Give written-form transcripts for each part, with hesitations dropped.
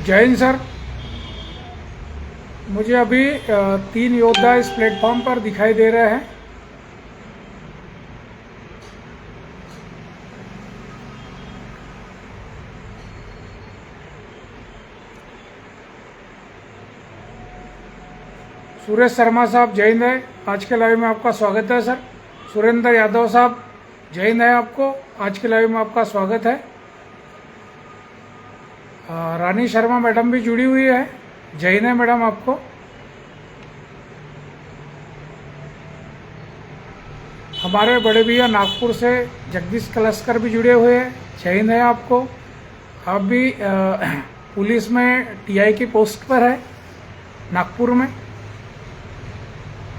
जय हिंद सर। मुझे अभी 3 योद्धा इस प्लेटफॉर्म पर दिखाई दे रहे हैं। सुरेश शर्मा साहब जय हिंद है, आज के लाइव में आपका स्वागत है सर। सुरेंद्र यादव साहब जय हिंद है, आपको आज के लाइव में आपका स्वागत है। रानी शर्मा मैडम भी जुड़ी हुई है, जय हिंद है मैडम आपको। हमारे बड़े भैया नागपुर से जगदीश कलस्कर भी जुड़े हुए हैं, जय हिंद है आपको। आप भी पुलिस में टीआई की पोस्ट पर है नागपुर में।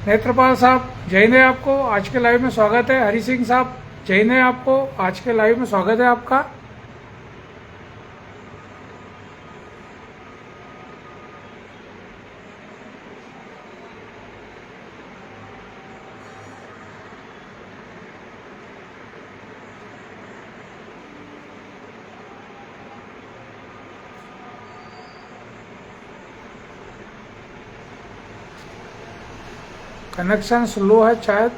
नेत्रपाल साहब जय हिंद है आपको, आज के लाइव में स्वागत है। हरि सिंह साहब जय हिंद है आपको, आज के लाइव में स्वागत है आपका। कनेक्शन स्लो है शायद।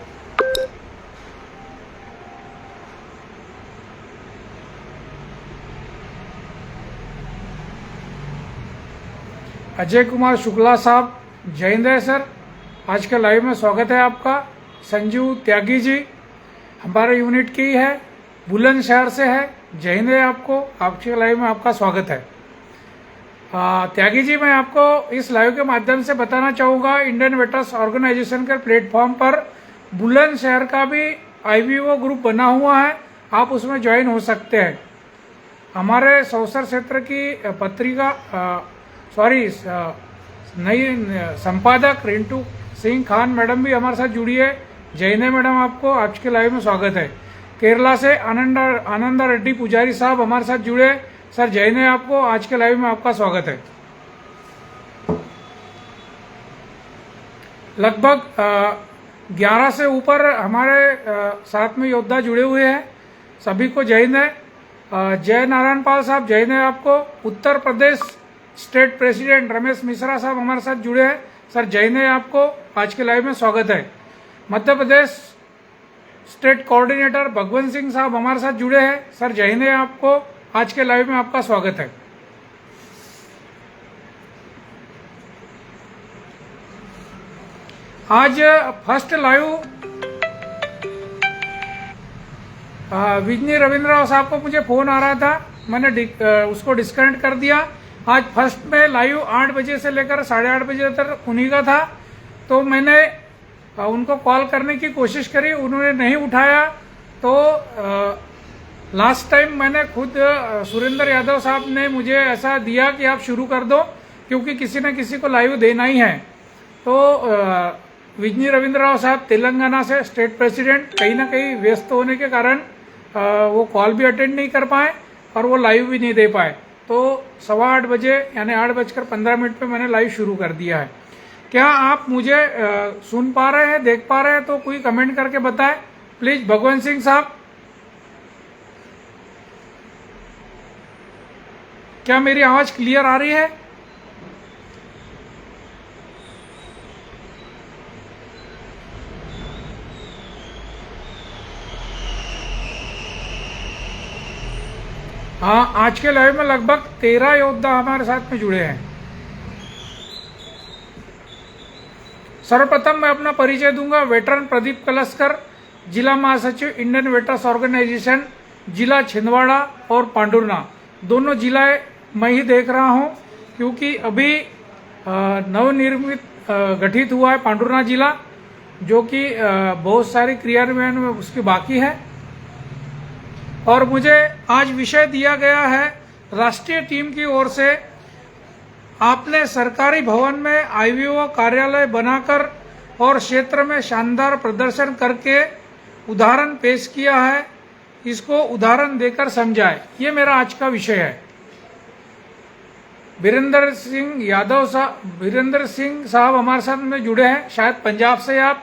अजय कुमार शुक्ला साहब जय हिंद है सर, आज के लाइव में स्वागत है आपका। संजू त्यागी जी हमारे यूनिट की है, बुलंदशहर से है, जय हिंद है आपको, आपके लाइव में आपका स्वागत है। त्यागी जी, मैं आपको इस लाइव के माध्यम से बताना चाहूँगा, इंडियन वेटर्स ऑर्गेनाइजेशन के प्लेटफॉर्म पर बुलंदशहर का भी आईवीओ ग्रुप बना हुआ है, आप उसमें ज्वाइन हो सकते हैं। हमारे सौसर क्षेत्र की पत्रिका नई संपादक रिंटू सिंह खान मैडम भी हमारे साथ जुड़ी है, जय हिंद मैडम आपको, आज के लाइव में स्वागत है। केरला से आनंदा रेड्डी पुजारी साहब हमारे साथ जुड़े सर, जय हिंद है आपको, आज के लाइव में आपका स्वागत है। लगभग 11 से ऊपर हमारे साथ में योद्धा जुड़े हुए हैं, सभी को जय हिंद है। जय नारायण पाल साहब जय हिंद है आपको। उत्तर प्रदेश स्टेट प्रेसिडेंट रमेश मिश्रा साहब हमारे साथ जुड़े हैं सर, जय हिंद है आपको, आज के लाइव में स्वागत है। मध्य प्रदेश स्टेट कोऑर्डिनेटर भगवंत सिंह साहब हमारे साथ जुड़े हैं सर, जय हिंद है आपको, आज के लाइव में आपका स्वागत है। आज फर्स्ट लाइव विजनी रविंद्र साहब को मुझे फोन आ रहा था, मैंने उसको डिस्कनेक्ट कर दिया। आज फर्स्ट में लाइव 8 बजे से लेकर 8:30 बजे तक उन्हीं का था, तो मैंने उनको कॉल करने की कोशिश करी, उन्होंने नहीं उठाया। तो लास्ट टाइम मैंने खुद सुरेंद्र यादव साहब ने मुझे ऐसा दिया कि आप शुरू कर दो, क्योंकि किसी न किसी को लाइव देना ही है। तो विजनी रविंद्र राव साहब तेलंगाना से स्टेट प्रेसिडेंट कहीं ना कहीं व्यस्त होने के कारण वो कॉल भी अटेंड नहीं कर पाए और वो लाइव भी नहीं दे पाए। तो 8:15 बजे यानी 8:15 पे मैंने लाइव शुरू कर दिया है। क्या आप मुझे सुन पा रहे हैं, देख पा रहे हैं? तो कोई कमेंट करके बताएं प्लीज। भगवंत सिंह साहब, क्या मेरी आवाज क्लियर आ रही है? हाँ, आज के लाइव में लगभग 13 योद्धा हमारे साथ में जुड़े हैं। सर्वप्रथम मैं अपना परिचय दूंगा। वेटरन प्रदीप कलस्कर, जिला महासचिव इंडियन वेटर्स ऑर्गेनाइजेशन, जिला छिंदवाड़ा और पांडुरना, दोनों जिला मैं ही देख रहा हूं, क्योंकि अभी नवनिर्मित गठित हुआ है पांडुरना जिला, जो कि बहुत सारी क्रियान्वयन में उसकी बाकी है। और मुझे आज विषय दिया गया है, राष्ट्रीय टीम की ओर से आपने सरकारी भवन में आईवीओ कार्यालय बनाकर और क्षेत्र में शानदार प्रदर्शन करके उदाहरण पेश किया है, इसको उदाहरण देकर समझाए, ये मेरा आज का विषय है। वीरेंद्र सिंह साहब हमारे साथ में जुड़े हैं, शायद पंजाब से आप,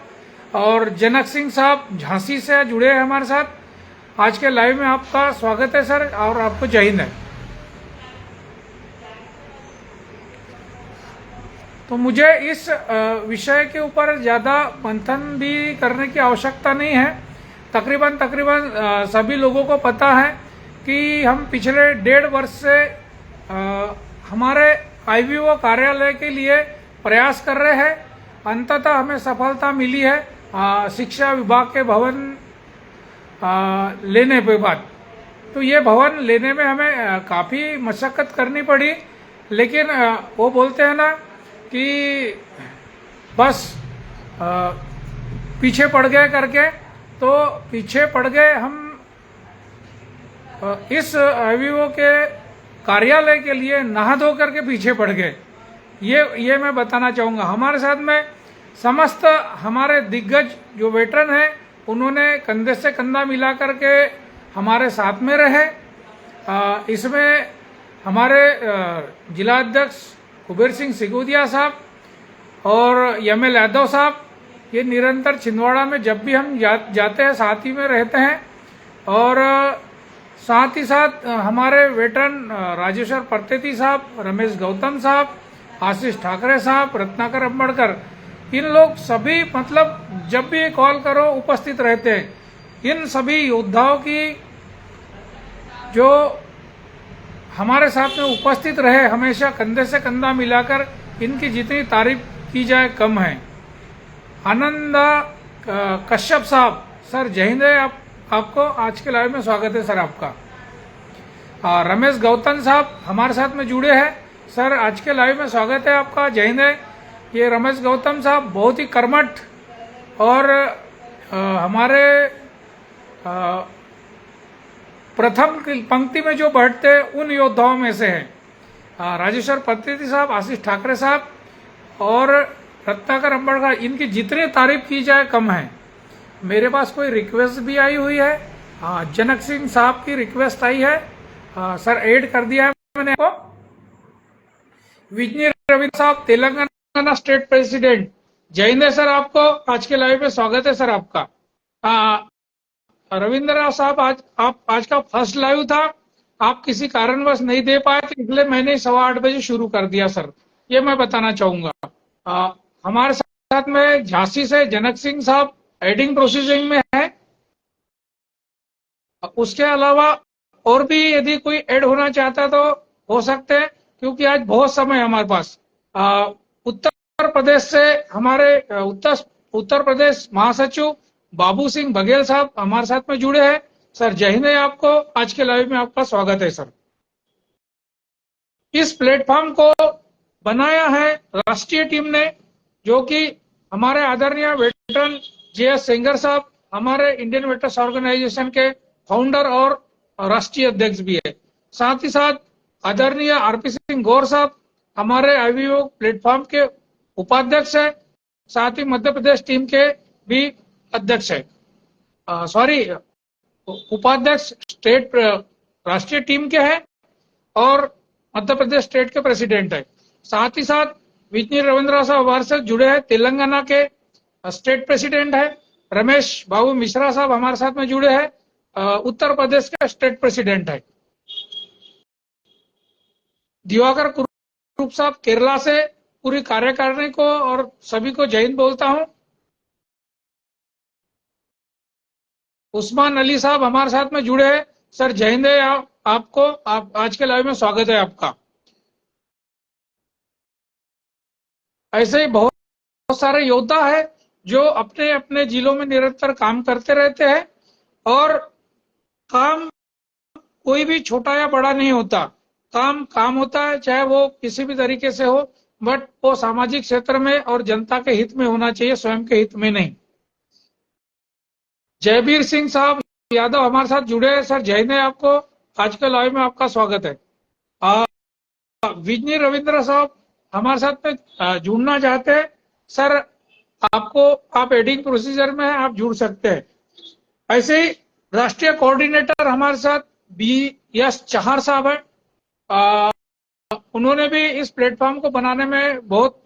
और जनक सिंह साहब झांसी से जुड़े हैं हमारे साथ। आज के लाइव में आपका स्वागत है सर, और आपको जय हिंद है। तो मुझे इस विषय के ऊपर ज़्यादा मंथन भी करने की आवश्यकता नहीं है। तकरीबन तकरीबन सभी लोगों को पता है कि हम पिछले 1.5 वर्ष से हमारे आईवीओ कार्यालय के लिए प्रयास कर रहे हैं। अंततः हमें सफलता मिली है शिक्षा विभाग के भवन लेने के बाद। तो ये भवन लेने में हमें काफ़ी मशक्क़त करनी पड़ी, लेकिन वो बोलते हैं ना कि बस पीछे पड़ गए करके, तो पीछे पड़ गए हम इस आईवीओ के कार्यालय के लिए नहा धो करके पीछे पड़ गए। ये मैं बताना चाहूँगा। हमारे साथ में समस्त हमारे दिग्गज जो वेटरन हैं, उन्होंने कंधे से कंधा मिला करके हमारे साथ में रहे। इसमें हमारे जिला अध्यक्ष कुबेर सिंह सिगोदिया साहब और यमल यादव साहब, ये निरंतर छिंदवाड़ा में जब भी हम जाते हैं साथ ही में रहते हैं। और साथ ही साथ हमारे वेटरन राजेश्वर परतेती साहब, रमेश गौतम साहब, आशीष ठाकरे साहब, रत्नाकर अम्बड़कर, इन लोग सभी मतलब जब भी कॉल करो उपस्थित रहते हैं। इन सभी योद्धाओं की जो हमारे साथ में उपस्थित रहे, हमेशा कंधे से कंधा मिलाकर, इनकी जितनी तारीफ की जाए कम है। आनंद कश्यप साहब, सर जय हिंद है। आपको आज के लाइव में स्वागत है सर आपका। रमेश गौतम साहब हमारे साथ में जुड़े हैं। सर आज के लाइव में स्वागत है आपका, जय हिंद है। ये रमेश गौतम साहब बहुत ही कर्मठ और हमारे प्रथम पंक्ति में जो बैठते उन योद्धाओं में से हैं। राजेश्वर परतेती साहब, आशीष ठाकरे साहब और रत्नाकर अम्बड़कर, इनकी जितनी तारीफ की जाए कम है। मेरे पास कोई रिक्वेस्ट भी आई हुई है। जनक सिंह साहब की रिक्वेस्ट आई है, सर ऐड कर दिया है मैंने आपको। विजनी रविंद्र साहब, तेलंगाना स्टेट प्रेसिडेंट, जय हिंद सर। आपको आज के लाइव में स्वागत है सर आपका। रविंद्र साहब, आज का फर्स्ट लाइव था, आप किसी कारणवश नहीं दे पाए, तो इसलिए मैंने 8:15 बजे शुरू कर दिया सर, ये मैं बताना चाहूंगा। हमारे साथ में झांसी से जनक सिंह साहब एडिंग प्रोसीजिंग में है। उसके अलावा और भी यदि कोई ऐड होना चाहता तो हो सकते हैं, क्योंकि आज बहुत समय हमारे पास। उत्तर प्रदेश से हमारे उत्तर प्रदेश महासचिव बाबू सिंह बघेल साहब हमारे साथ में जुड़े हैं। सर जय हिंद है आपको, आज के लाइव में आपका स्वागत है सर। इस प्लेटफॉर्म को बनाया है राष्ट्रीय टीम ने, जो कि हमारे आदरणीय वेटरन JS सेंगर साहब, हमारे इंडियन वेटर्स ऑर्गेनाइजेशन के फाउंडर और राष्ट्रीय अध्यक्ष भी है। साथ ही साथ आदरणीय RP सिंह गौर साहब हमारे आईवीओ प्लेटफॉर्म के उपाध्यक्ष है, साथ ही मध्य प्रदेश टीम के भी अध्यक्ष है, उपाध्यक्ष स्टेट राष्ट्रीय टीम के हैं और मध्य प्रदेश स्टेट के प्रेसिडेंट है। साथ ही साथ विजनी रविंद्र साहब हमारे से जुड़े हैं, तेलंगाना के स्टेट प्रेसिडेंट है। रमेश बाबू मिश्रा साहब हमारे साथ में जुड़े हैं, उत्तर प्रदेश के स्टेट प्रेसिडेंट है। दिवाकर कुरूप साहब केरला से पूरी कार्यकारिणी को और सभी को जय हिंद बोलता हूं। उस्मान अली साहब हमारे साथ में जुड़े हैं, सर जय हिंद है आपको। आज के लाइव में स्वागत है आपका। ऐसे ही बहुत सारे योद्धा है जो अपने अपने जिलों में निरंतर काम करते रहते हैं, और काम कोई भी छोटा या बड़ा नहीं होता। काम होता है, चाहे वो किसी भी तरीके से हो, बट वो सामाजिक क्षेत्र में और जनता के हित में होना चाहिए, स्वयं के हित में नहीं। जयबीर सिंह साहब यादव हमारे साथ जुड़े हैं, सर जय हिंद है आपको, आज के लाइव में आपका स्वागत है। विजनी रविंद्र साहब हमारे साथ में जुड़ना चाहते हैं, सर आप एडिंग प्रोसीजर में आप जुड़ सकते हैं। ऐसे ही राष्ट्रीय कोऑर्डिनेटर हमारे साथ BS चाहर साहब है, उन्होंने भी इस प्लेटफॉर्म को बनाने में बहुत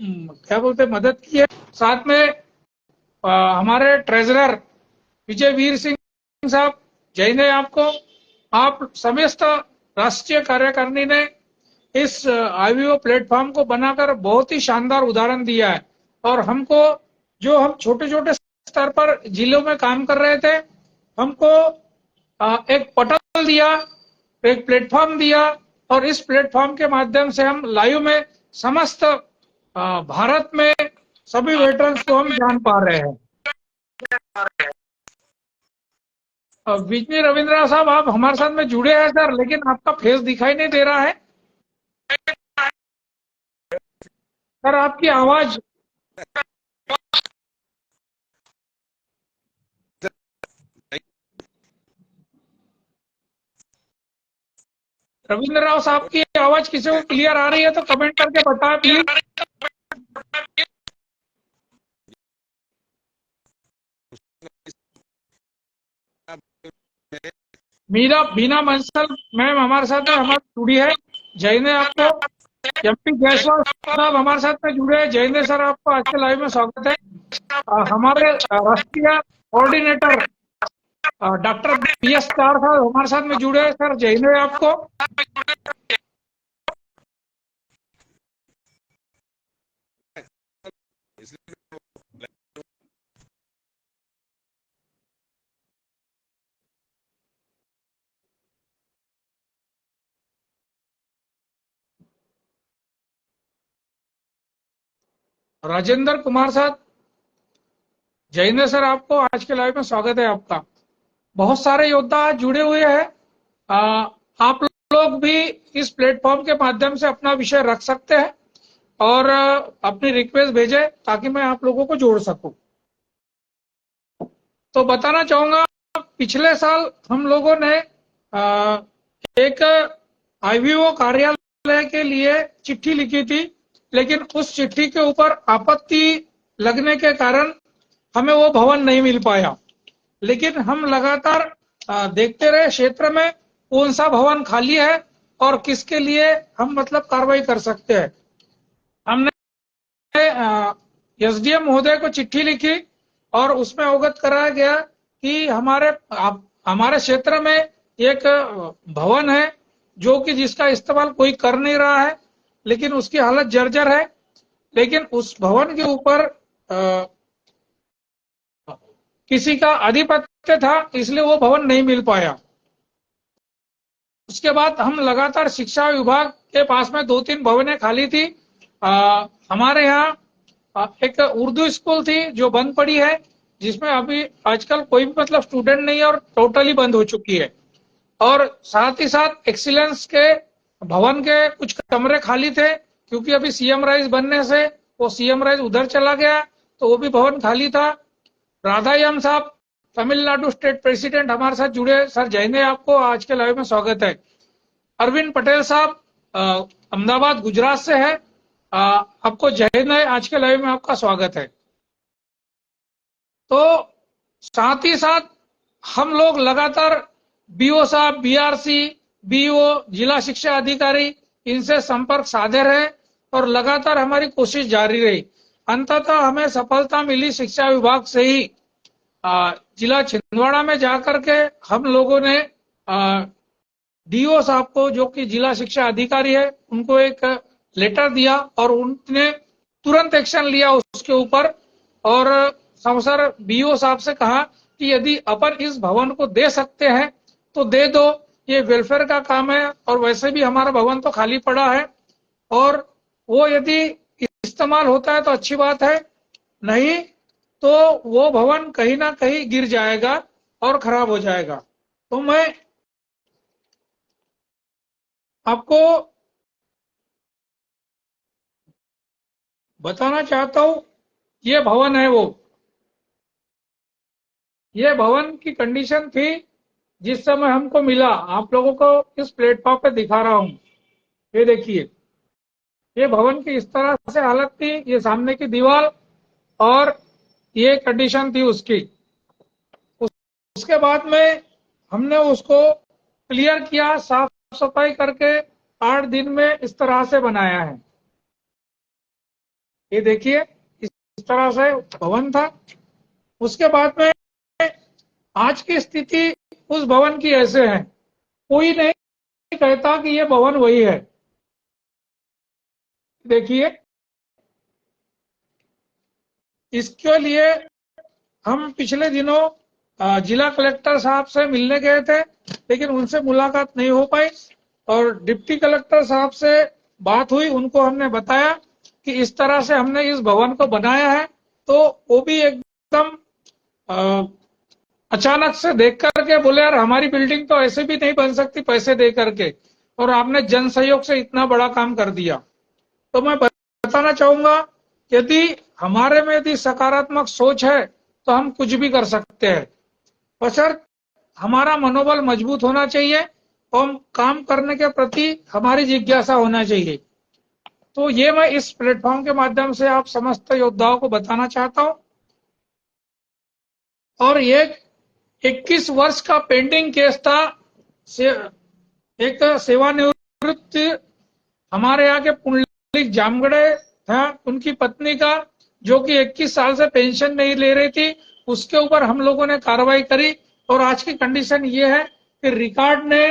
मदद की है। साथ में हमारे ट्रेजरर विजय वीर सिंह साहब, जय हिंद है आपको। आप समस्त राष्ट्रीय कार्यकारिणी ने इस आईवीओ प्लेटफॉर्म को बनाकर बहुत ही शानदार उदाहरण दिया है। और हमको, जो हम छोटे छोटे स्तर पर जिलों में काम कर रहे थे, हमको एक पटल दिया, एक प्लेटफॉर्म दिया, और इस प्लेटफॉर्म के माध्यम से हम लाइव में समस्त भारत में सभी वेटरन्स को हम जान पा रहे हैं। विजनी रविंद्र साहब, आप हमारे साथ में जुड़े हैं सर, लेकिन आपका फेस दिखाई नहीं दे रहा है सर, आपकी आवाज। रविंद्र राव साहब की आवाज किसी को क्लियर आ रही है तो कमेंट करके बताएं प्लीज। मीरा बीना बंसल मैम हमारे साथ में हमारी जुड़ी है, जय आपको। एमपी जायसवाल साहब हमारे साथ में जुड़े हैं, जय सर, आपको आज के लाइव में स्वागत है। हमारे राष्ट्रीय कोऑर्डिनेटर डॉक्टर PS चार साहब हमारे साथ में जुड़े हैं, सर जय आपको। राजेंद्र कुमार साहब, जय सर, आपको आज के लाइव में स्वागत है आपका। बहुत सारे योद्धा जुड़े हुए हैं। आप लोग भी इस प्लेटफॉर्म के माध्यम से अपना विषय रख सकते हैं और अपनी रिक्वेस्ट भेजें ताकि मैं आप लोगों को जोड़ सकूं। तो बताना चाहूंगा, पिछले साल हम लोगों ने एक आईवीओ कार्यालय के लिए चिट्ठी लिखी थी, लेकिन उस चिट्ठी के ऊपर आपत्ति लगने के कारण हमें वो भवन नहीं मिल पाया। लेकिन हम लगातार देखते रहे क्षेत्र में कौन सा भवन खाली है और किसके लिए हम मतलब कार्रवाई कर सकते हैं। हमने SDM महोदय को चिट्ठी लिखी और उसमें अवगत कराया गया कि हमारे क्षेत्र में एक भवन है जो कि जिसका इस्तेमाल कोई कर नहीं रहा है, लेकिन उसकी हालत जर्जर है। लेकिन उस भवन के ऊपर किसी का आधिपत्य था, इसलिए वो भवन नहीं मिल पाया। उसके बाद हम लगातार शिक्षा विभाग के पास में 2-3 भवनें खाली थी। हमारे यहाँ एक उर्दू स्कूल थी जो बंद पड़ी है, जिसमें अभी आजकल कोई भी मतलब स्टूडेंट नहीं है और टोटली बंद हो चुकी है। और साथ ही साथ एक्सीलेंस के भवन के कुछ कमरे खाली थे, क्योंकि अभी CM राइज बनने से वो CM राइज उधर चला गया, तो वो भी भवन खाली था। राधायम साहब, तमिलनाडु स्टेट प्रेसिडेंट, हमारे साथ जुड़े। सर जय, आपको आज के लाइव में स्वागत है। अरविंद पटेल साहब अहमदाबाद गुजरात से है, आपको जय, आज के लाइव में आपका स्वागत है। तो साथ ही साथ हम लोग लगातार BO साहब, BRC, BO, जिला शिक्षा अधिकारी, इनसे संपर्क साधे रहे और लगातार हमारी कोशिश जारी रही। अंततः हमें सफलता मिली शिक्षा विभाग से ही। जिला छिंदवाड़ा में जाकर के हम लोगों ने DO साहब को, जो कि जिला शिक्षा अधिकारी है, उनको एक लेटर दिया और उन्होंने तुरंत एक्शन लिया उसके ऊपर। और सर BO साहब से कहा कि यदि अपन इस भवन को दे सकते हैं तो दे दो, ये वेलफेयर का काम है और वैसे भी हमारा भवन तो खाली पड़ा है, और वो यदि इस्तेमाल होता है तो अच्छी बात है, नहीं तो वो भवन कहीं ना कहीं गिर जाएगा और खराब हो जाएगा। तो मैं आपको बताना चाहता हूं, ये भवन है वो, ये भवन की कंडीशन थी जिस समय हमको मिला। आप लोगों को इस प्लेटफॉर्म पे दिखा रहा हूं, ये देखिए, ये भवन की इस तरह से हालत थी, ये सामने की दीवार और ये कंडीशन थी उसकी। उसके बाद में हमने उसको क्लियर किया, साफ सफाई करके 8 दिन में इस तरह से बनाया है। ये देखिए, इस तरह से भवन था। उसके बाद में आज की स्थिति उस भवन की ऐसे है, कोई नहीं कहता कि ये भवन वही है। देखिए, इसके लिए हम पिछले दिनों जिला कलेक्टर साहब से मिलने गए थे, लेकिन उनसे मुलाकात नहीं हो पाई। और डिप्टी कलेक्टर साहब से बात हुई, उनको हमने बताया कि इस तरह से हमने इस भवन को बनाया है। तो वो भी एकदम अचानक से देख करके बोले, यार हमारी बिल्डिंग तो ऐसे भी नहीं बन सकती पैसे दे करके, और आपने जन सहयोग से इतना बड़ा काम कर दिया। तो मैं बताना चाहूंगा, यदि हमारे में यदि सकारात्मक सोच है तो हम कुछ भी कर सकते हैं, बशर्ते हमारा मनोबल मजबूत होना चाहिए और काम करने के प्रति हमारी जिज्ञासा होना चाहिए। तो ये मैं इस प्लेटफॉर्म के माध्यम से आप समस्त योद्धाओं को बताना चाहता हूं। और ये 21 वर्ष का पेंडिंग केस था। एक सेवानिवृत्त हमारे यहाँ के पुंडलिक जामगड़े था, उनकी पत्नी का, जो कि 21 साल से पेंशन नहीं ले रही थी, उसके ऊपर हम लोगों ने कार्रवाई करी। और आज की कंडीशन ये है कि रिकॉर्ड ने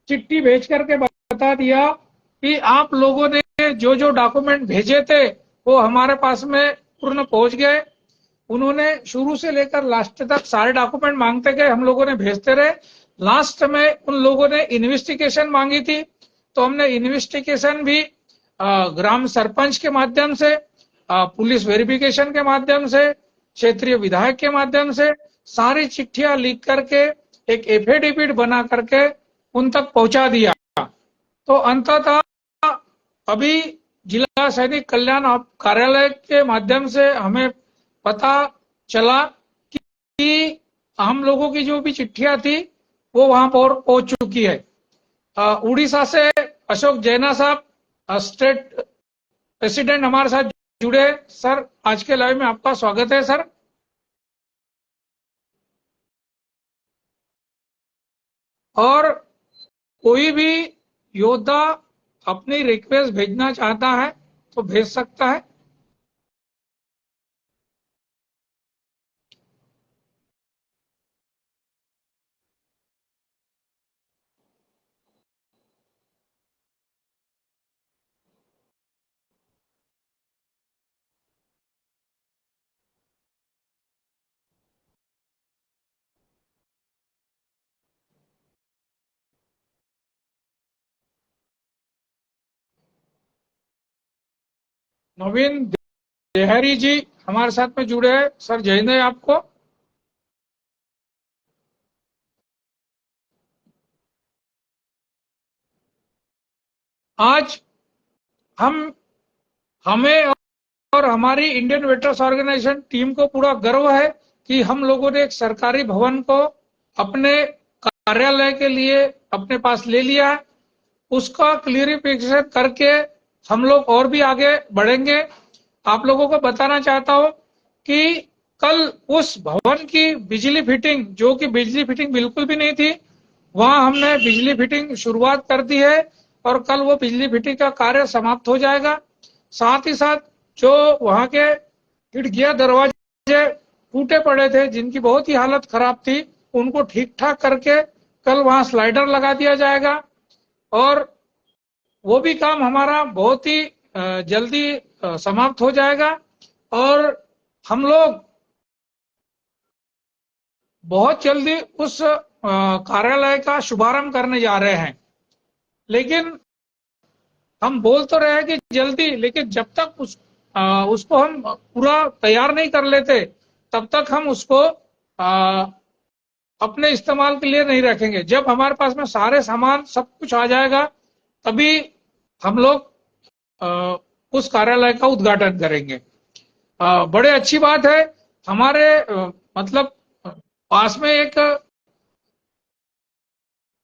चिट्ठी भेज करके बता दिया कि आप लोगों ने जो जो डॉक्यूमेंट भेजे थे वो हमारे पास में पूर्ण पहुंच गए। उन्होंने शुरू से लेकर लास्ट तक सारे डॉक्यूमेंट मांगते गए, हम लोगों ने भेजते रहे। लास्ट में उन लोगों ने इन्वेस्टिगेशन मांगी थी, तो हमने इन्वेस्टिगेशन भी ग्राम सरपंच के माध्यम से, पुलिस वेरिफिकेशन के माध्यम से, क्षेत्रीय विधायक के माध्यम से सारी चिट्ठियां लिख करके एक एफिडेविट बना करके उन तक पहुंचा दिया। तो अंततः अभी जिला सैनिक कल्याण कार्यालय के माध्यम से हमें पता चला कि हम लोगों की जो भी चिट्ठियां थी वो वहां पर पहुंच चुकी है। उड़ीसा से अशोक जैना साहब, स्टेट प्रेसिडेंट, हमारे साथ जुड़े। सर, आज के लाइव में आपका स्वागत है सर। और कोई भी योद्धा अपनी रिक्वेस्ट भेजना चाहता है तो भेज सकता है। नवीन देहरी जी हमारे साथ में जुड़े हैं। सर, जय हिंद है आपको। आज हमें और हमारी इंडियन वेटर्स ऑर्गेनाइजेशन टीम को पूरा गर्व है कि हम लोगों ने एक सरकारी भवन को अपने कार्यालय के लिए अपने पास ले लिया है। उसका क्लियरिफिकेशन करके हम लोग और भी आगे बढ़ेंगे। आप लोगों को बताना चाहता हूं कि कल उस भवन की बिजली फिटिंग, जो कि बिजली फिटिंग बिल्कुल भी नहीं थी, वहां हमने बिजली फिटिंग शुरुआत कर दी है और कल वो बिजली फिटिंग का कार्य समाप्त हो जाएगा। साथ ही साथ जो वहां के खिड़कियां दरवाजे टूटे पड़े थे, जिनकी बहुत ही हालत खराब थी, उनको ठीक ठाक करके कल वहां स्लाइडर लगा दिया जाएगा। और वो भी काम हमारा बहुत ही जल्दी समाप्त हो जाएगा। और हम लोग बहुत जल्दी उस कार्यालय का शुभारंभ करने जा रहे हैं। लेकिन हम बोल तो रहे हैं कि जल्दी, लेकिन जब तक उसको हम पूरा तैयार नहीं कर लेते तब तक हम उसको अपने इस्तेमाल के लिए नहीं रखेंगे। जब हमारे पास में सारे सामान सब कुछ आ जाएगा तभी हम लोग उस कार्यालय का उद्घाटन करेंगे। बड़े अच्छी बात है, हमारे मतलब पास में एक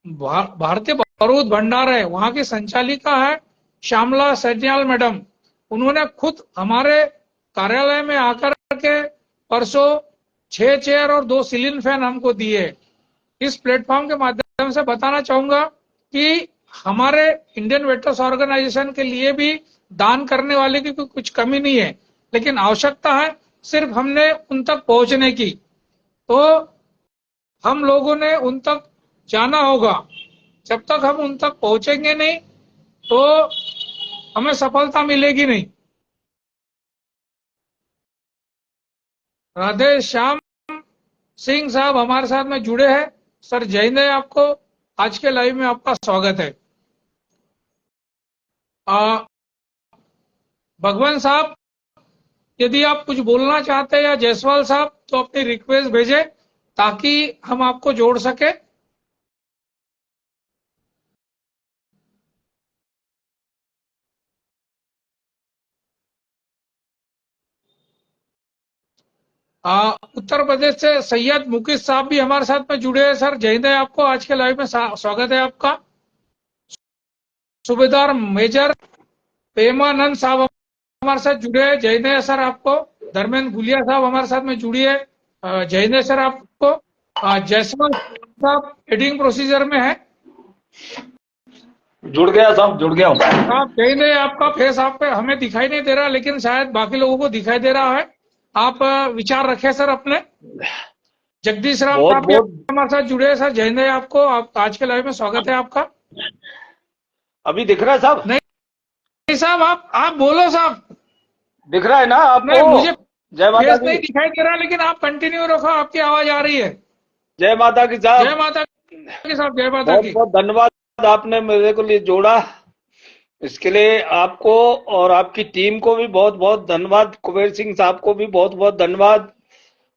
भारतीय बारूद भंडार है, वहां की संचालिका है श्यामला सैन्याल मैडम। उन्होंने खुद हमारे कार्यालय में आकर के परसों 6 चेयर और 2 सीलिंग फैन हमको दिए। इस प्लेटफॉर्म के माध्यम से बताना चाहूंगा कि हमारे इंडियन वेटर्स ऑर्गेनाइजेशन के लिए भी दान करने वाले की कुछ कमी नहीं है, लेकिन आवश्यकता है सिर्फ हमने उन तक पहुंचने की। तो हम लोगों ने उन तक जाना होगा। जब तक हम उन तक पहुंचेंगे नहीं तो हमें सफलता मिलेगी नहीं। राधे श्याम सिंह साहब हमारे साथ में जुड़े हैं। सर जय हिंद है आपको। आज के लाइव में आपका स्वागत है। भगवान साहब, यदि आप कुछ बोलना चाहते हैं या जायसवाल साहब, तो अपनी रिक्वेस्ट भेजें ताकि हम आपको जोड़ सके। उत्तर प्रदेश से सैयद मुकेश साहब भी हमारे साथ में जुड़े हैं। सर जय हिंद है आपको। आज के लाइव में स्वागत है आपका। सूबेदार मेजर पेमानंद साहब हमारे साथ जुड़े हैं। जय हिंद है सर आपको। धर्मेंद्र गुलिया साहब हमारे साथ में जुड़िए। जय हिंद है सर आपको। जायसवाल साहब एडिंग प्रोसीजर में है। जुड़ गया साहब, जुड़ गया हूँ। साहब जय हिंद है। आपका फेस आप पे हमें दिखाई नहीं दे रहा, लेकिन शायद बाकी लोगों को दिखाई दे रहा है। आप विचार रखें सर अपने। जगदीश राम साहब भी हमारे साथ जुड़े हैं। सर जय हिंद है आपको। आप आज के लाइव में स्वागत है आपका। अभी दिख रहा है साहब? नहीं साहब, आप बोलो साहब। दिख रहा है ना आपको? नहीं, मुझे जय माता फेस नहीं की। दिखाई दे रहा, लेकिन आप कंटिन्यू रखो, आपकी आवाज आ रही है। जय माता की साहब। जय माता की साहब। जय माता बहुत की। बहुत धन्यवाद, आपने मेरे को लिए जोड़ा। इसके लिए आपको और आपकी टीम को भी बहुत बहुत धन्यवाद। कुबेर सिंह साहब को भी बहुत बहुत धन्यवाद।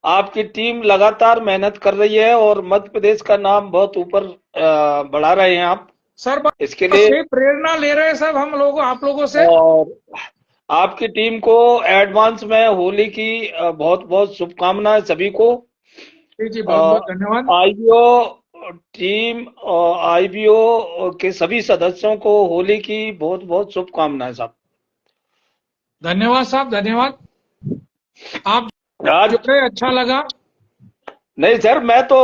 आपकी टीम लगातार मेहनत कर रही है और मध्य प्रदेश का नाम बहुत ऊपर बढ़ा रहे हैं आप। सर इसके लिए प्रेरणा ले रहे हैं सब हम लोग आप लोगों से। और आपकी टीम को एडवांस में होली की बहुत बहुत शुभकामनाएं सभी को। जी बहुत बहुत धन्यवाद। आईबीओ टीम और आईबीओ के सभी सदस्यों को होली की बहुत बहुत शुभकामनाएं साहब। धन्यवाद साहब, धन्यवाद। आप आज जुड़े, अच्छा लगा। नहीं सर, मैं तो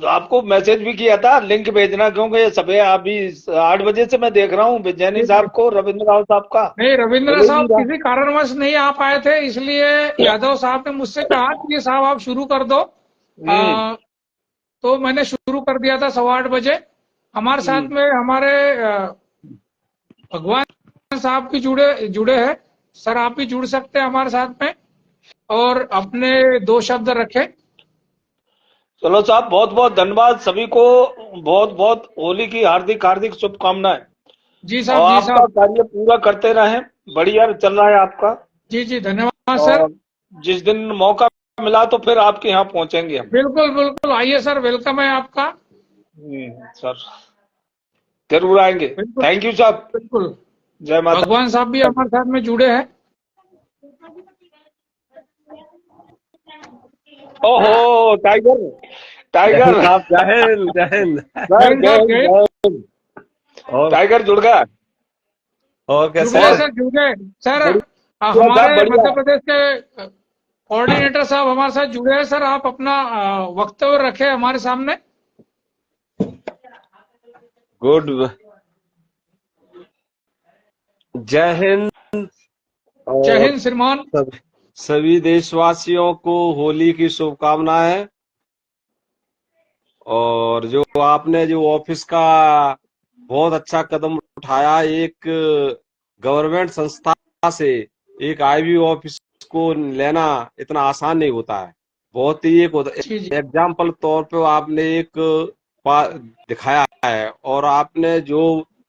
आपको मैसेज भी किया था, लिंक भेजना, क्योंकि सभी अभी 8 बजे से मैं देख रहा हूँ विजयनी साहब को, रविंद्र राव साहब का। नहीं, रविंद्र साहब किसी कारणवश नहीं आ पाए थे, इसलिए यादव साहब ने मुझसे कहा कि साहब आप शुरू कर दो। तो मैंने शुरू कर दिया था 8:15 बजे। हमारे साथ में हमारे भगवान साहब भी जुड़े हैं। सर आप भी जुड़ सकते हैं हमारे साथ में और अपने 2 शब्द रखें। चलो साहब, बहुत बहुत धन्यवाद सभी को। बहुत बहुत होली की हार्दिक हार्दिक शुभकामनाएं। जी साहब, और जी आपका साहब। कार्य पूरा करते रहें, बढ़िया चल रहा है आपका। जी जी धन्यवाद सर। जिस दिन मौका मिला तो फिर आपके यहाँ पहुंचेंगे हम। बिल्कुल बिल्कुल, आइए सर, वेलकम है आपका। सर जरूर आएंगे। थैंक यू साहब। बिल्कुल। जय माता। भगवान साहब भी हमारे साथ में जुड़े हैं। ओहो टाइगर, टाइगर साहब जय हिंद, जय हिंद। टाइगर जुड़ गया। और कैसे जुड़े सर, जुड़े सर। हमारे मध्य प्रदेश के कोऑर्डिनेटर साहब हमारे साथ जुड़े हैं। सर आप अपना वक्तव्य रखें हमारे सामने। गुड। जय हिंद। जय हिंद श्रीमान। सभी देशवासियों को होली की शुभकामनाएं। और जो आपने जो ऑफिस का बहुत अच्छा कदम उठाया, एक गवर्नमेंट संस्था से एक आईबी ऑफिस को लेना इतना आसान नहीं होता है। बहुत ही एक एग्जाम्पल तौर पे आपने एक दिखाया है। और आपने जो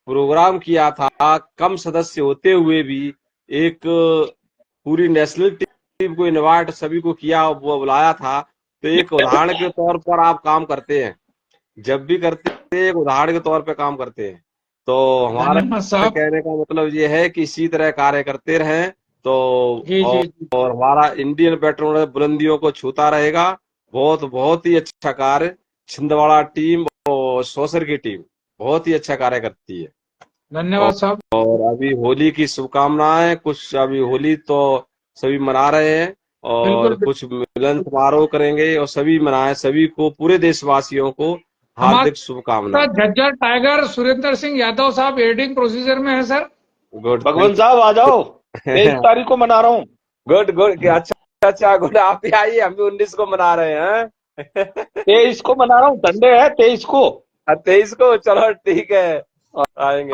प्रोग्राम किया था कम सदस्य होते हुए भी एक पूरी नेशनल टीम को इनवाइट सभी को किया, वो बुलाया था, तो एक उदाहरण के तौर पर आप काम करते हैं। जब भी करते हैं एक उदाहरण के तौर पे काम करते हैं। तो हमारा कहने का मतलब ये है कि इसी तरह कार्य करते रहें तो और हमारा इंडियन पेट्रोल बुलंदियों को छूता रहेगा। बहुत ही अच्छा कार्य छिंदवाड़ा टीम और सौसर की टीम बहुत ही अच्छा कार्य करती है। धन्यवाद साहब। और अभी होली की शुभकामनाएं। कुछ अभी होली तो सभी मना रहे हैं और कुछ मिलन समारोह करेंगे और सभी मनाएं। सभी को, पूरे देशवासियों को हार्दिक शुभकामनाएं। झज्जर टाइगर सुरेंद्र सिंह यादव साहब एडिंग प्रोसीजर में है सर। गुड। भगवान साहब आ जाओ, 23 तारीख को मना रहा हूँ। गुड गुड, अच्छा गुड। आप भी आइए, हम भी 19 को मना रहे हैं। 23 को मना रहा हूँ, संडे है 23 को। 23 को, चलो ठीक है, आएंगे।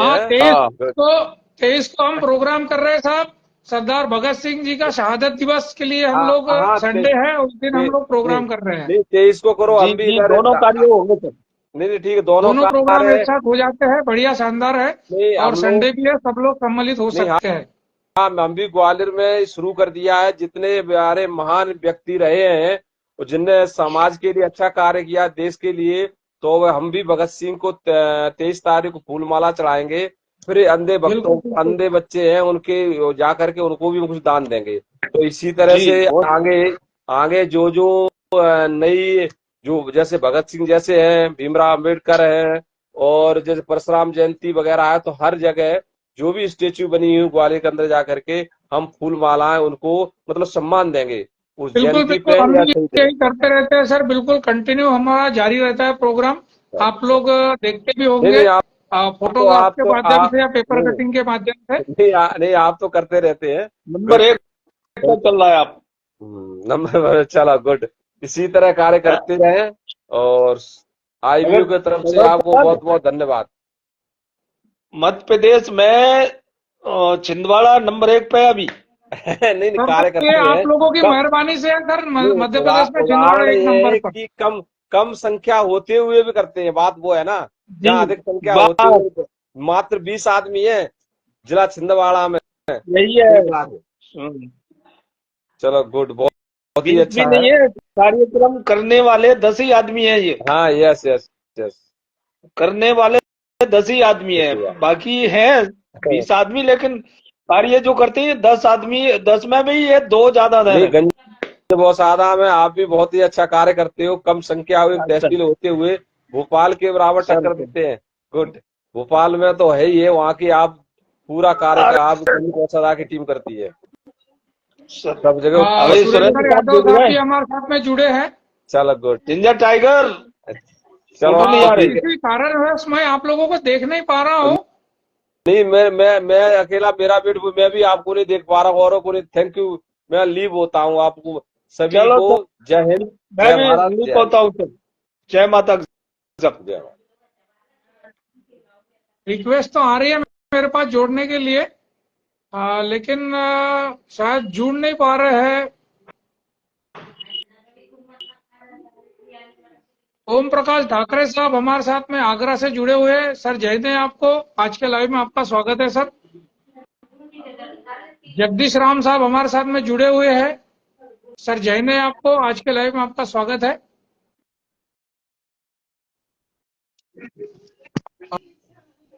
23 को हम प्रोग्राम कर रहे हैं साहब, सरदार भगत सिंह जी का शहादत दिवस के लिए हम लोग, हाँ, संडे है उस दिन हम लोग प्रोग्राम कर रहे हैं। नहीं 23 को करो, जी हम भी जी, इधर दोनों कार्य होंगे सर। नहीं ठीक है, दोनों दोनों प्रोग्राम कार्य एक साथ हो जाते हैं, बढ़िया शानदार है। नहीं और हम लोग संडे भी है, सब लोग सम्मिलित हो नहीं सकते हैं। हाँ, हम भी ग्वालियर में शुरू कर दिया है। जितने हमारे महान व्यक्ति रहे हैं और जिनने समाज के लिए अच्छा कार्य किया, देश के लिए, तो हम भी भगत सिंह को 23 तारीख को फूलमाला चढ़ाएंगे। फिर अंधे भक्तों, बिल्कुल बिल्कुल। अंधे बच्चे हैं उनके जा करके उनको भी कुछ दान देंगे। तो इसी तरह जी से बहुत आगे आगे जो जो नई, जो जैसे भगत सिंह जैसे हैं, भीमराव अम्बेडकर हैं, और जैसे परशुराम जयंती वगैरह है, तो हर जगह जो भी स्टेच्यू बनी हुई ग्वालियर के अंदर जाकर के हम फूल मालाएं उनको मतलब सम्मान देंगे उस बिल्कुल जयंती बिल्कुल, पे हम या भी शहीद यही करते रहते हैं सर, बिल्कुल कंटिन्यू हमारा जारी रहता है प्रोग्राम। आप लोग देखते भी नहीं होंगे, नहीं आप फोटोग्राफ के माध्यम आप से या पेपर नहीं कटिंग के माध्यम से। नहीं आप तो करते रहते हैं। नंबर 1 पर चल रहा है आप। नंबर चला गुड। इसी तरह कार्य करते रहें, और आईवीयू की तरफ से आपको बहुत बहुत धन्यवाद। मध्य प्रदेश में छिंदवाड़ा नंबर 1 पे है अभी। नहीं सर कार्य ये करते हैं। आप लोगों की कम मेहरबानी से है सर, मध्य प्रदेश में छिंदवाड़ा उदाहरण 1 ये नंबर है पर। कि कम कम संख्या होते हुए भी करते हैं, बात वो है ना। जी जहाँ अधिक संख्या बात होते हुए मात्र 20 आदमी है जिला छिंदवाड़ा में। यही है। ठीक बात है। चलो गुड, बहुत बहुत ही 20 भी अच्छा नहीं है। है, कार्यक्रम करने वाले 10 ही आदमी है। ये हाँ यस यस यस। करने वाले 10 ही आदमी है, बाकी है 20 आदमी, लेकिन कार्य जो करते हैं 10 आदमी। 10 में भी ये 2 ज्यादा नहीं है। गंज बहुत सादा में आप भी बहुत ही अच्छा कार्य करते हो, कम संख्या हुई अच्छा तहसील होते हुए भोपाल के बराबर सर, टक्कर देते हैं। गुड। भोपाल में तो है ही है, वहाँ की आप पूरा कार्य का आप बहुत सादा की टीम करती है सब जगह। अभी सुरेंद्र सुरेंद्र साहब यादव जुड़ साहब गए। भी हमारे साथ में जुड़े हैं। चलो गुड। जिंजर टाइगर चलो फोटो नहीं आ रही। किसी कारणवश मैं आप लोगों को देख नहीं पा रहा हूँ। नहीं मैं अकेला, मेरा वेट, मैं भी आपको नहीं देख पा रहा हूँ, औरों को नहीं। थैंक यू, मैं लीव होता हूँ आपको सभी चलो को। जय हिंद, मैं जय भी भारत, लिख जय होता हूँ सर। जय माता दी। जय। रिक्वेस्ट तो आ रही है मेरे पास जोड़ने के लिए, लेकिन शायद जुड़ नहीं पा रहे हैं। ओम प्रकाश ठाकरे साहब हमारे साथ में आगरा से जुड़े हुए हैं। सर जय हिंद है आपको, आज के लाइव में आपका स्वागत है सर। जगदीश राम साहब हमारे साथ में जुड़े हुए हैं। सर जय हिंद है आपको, आज के लाइव में आपका स्वागत है।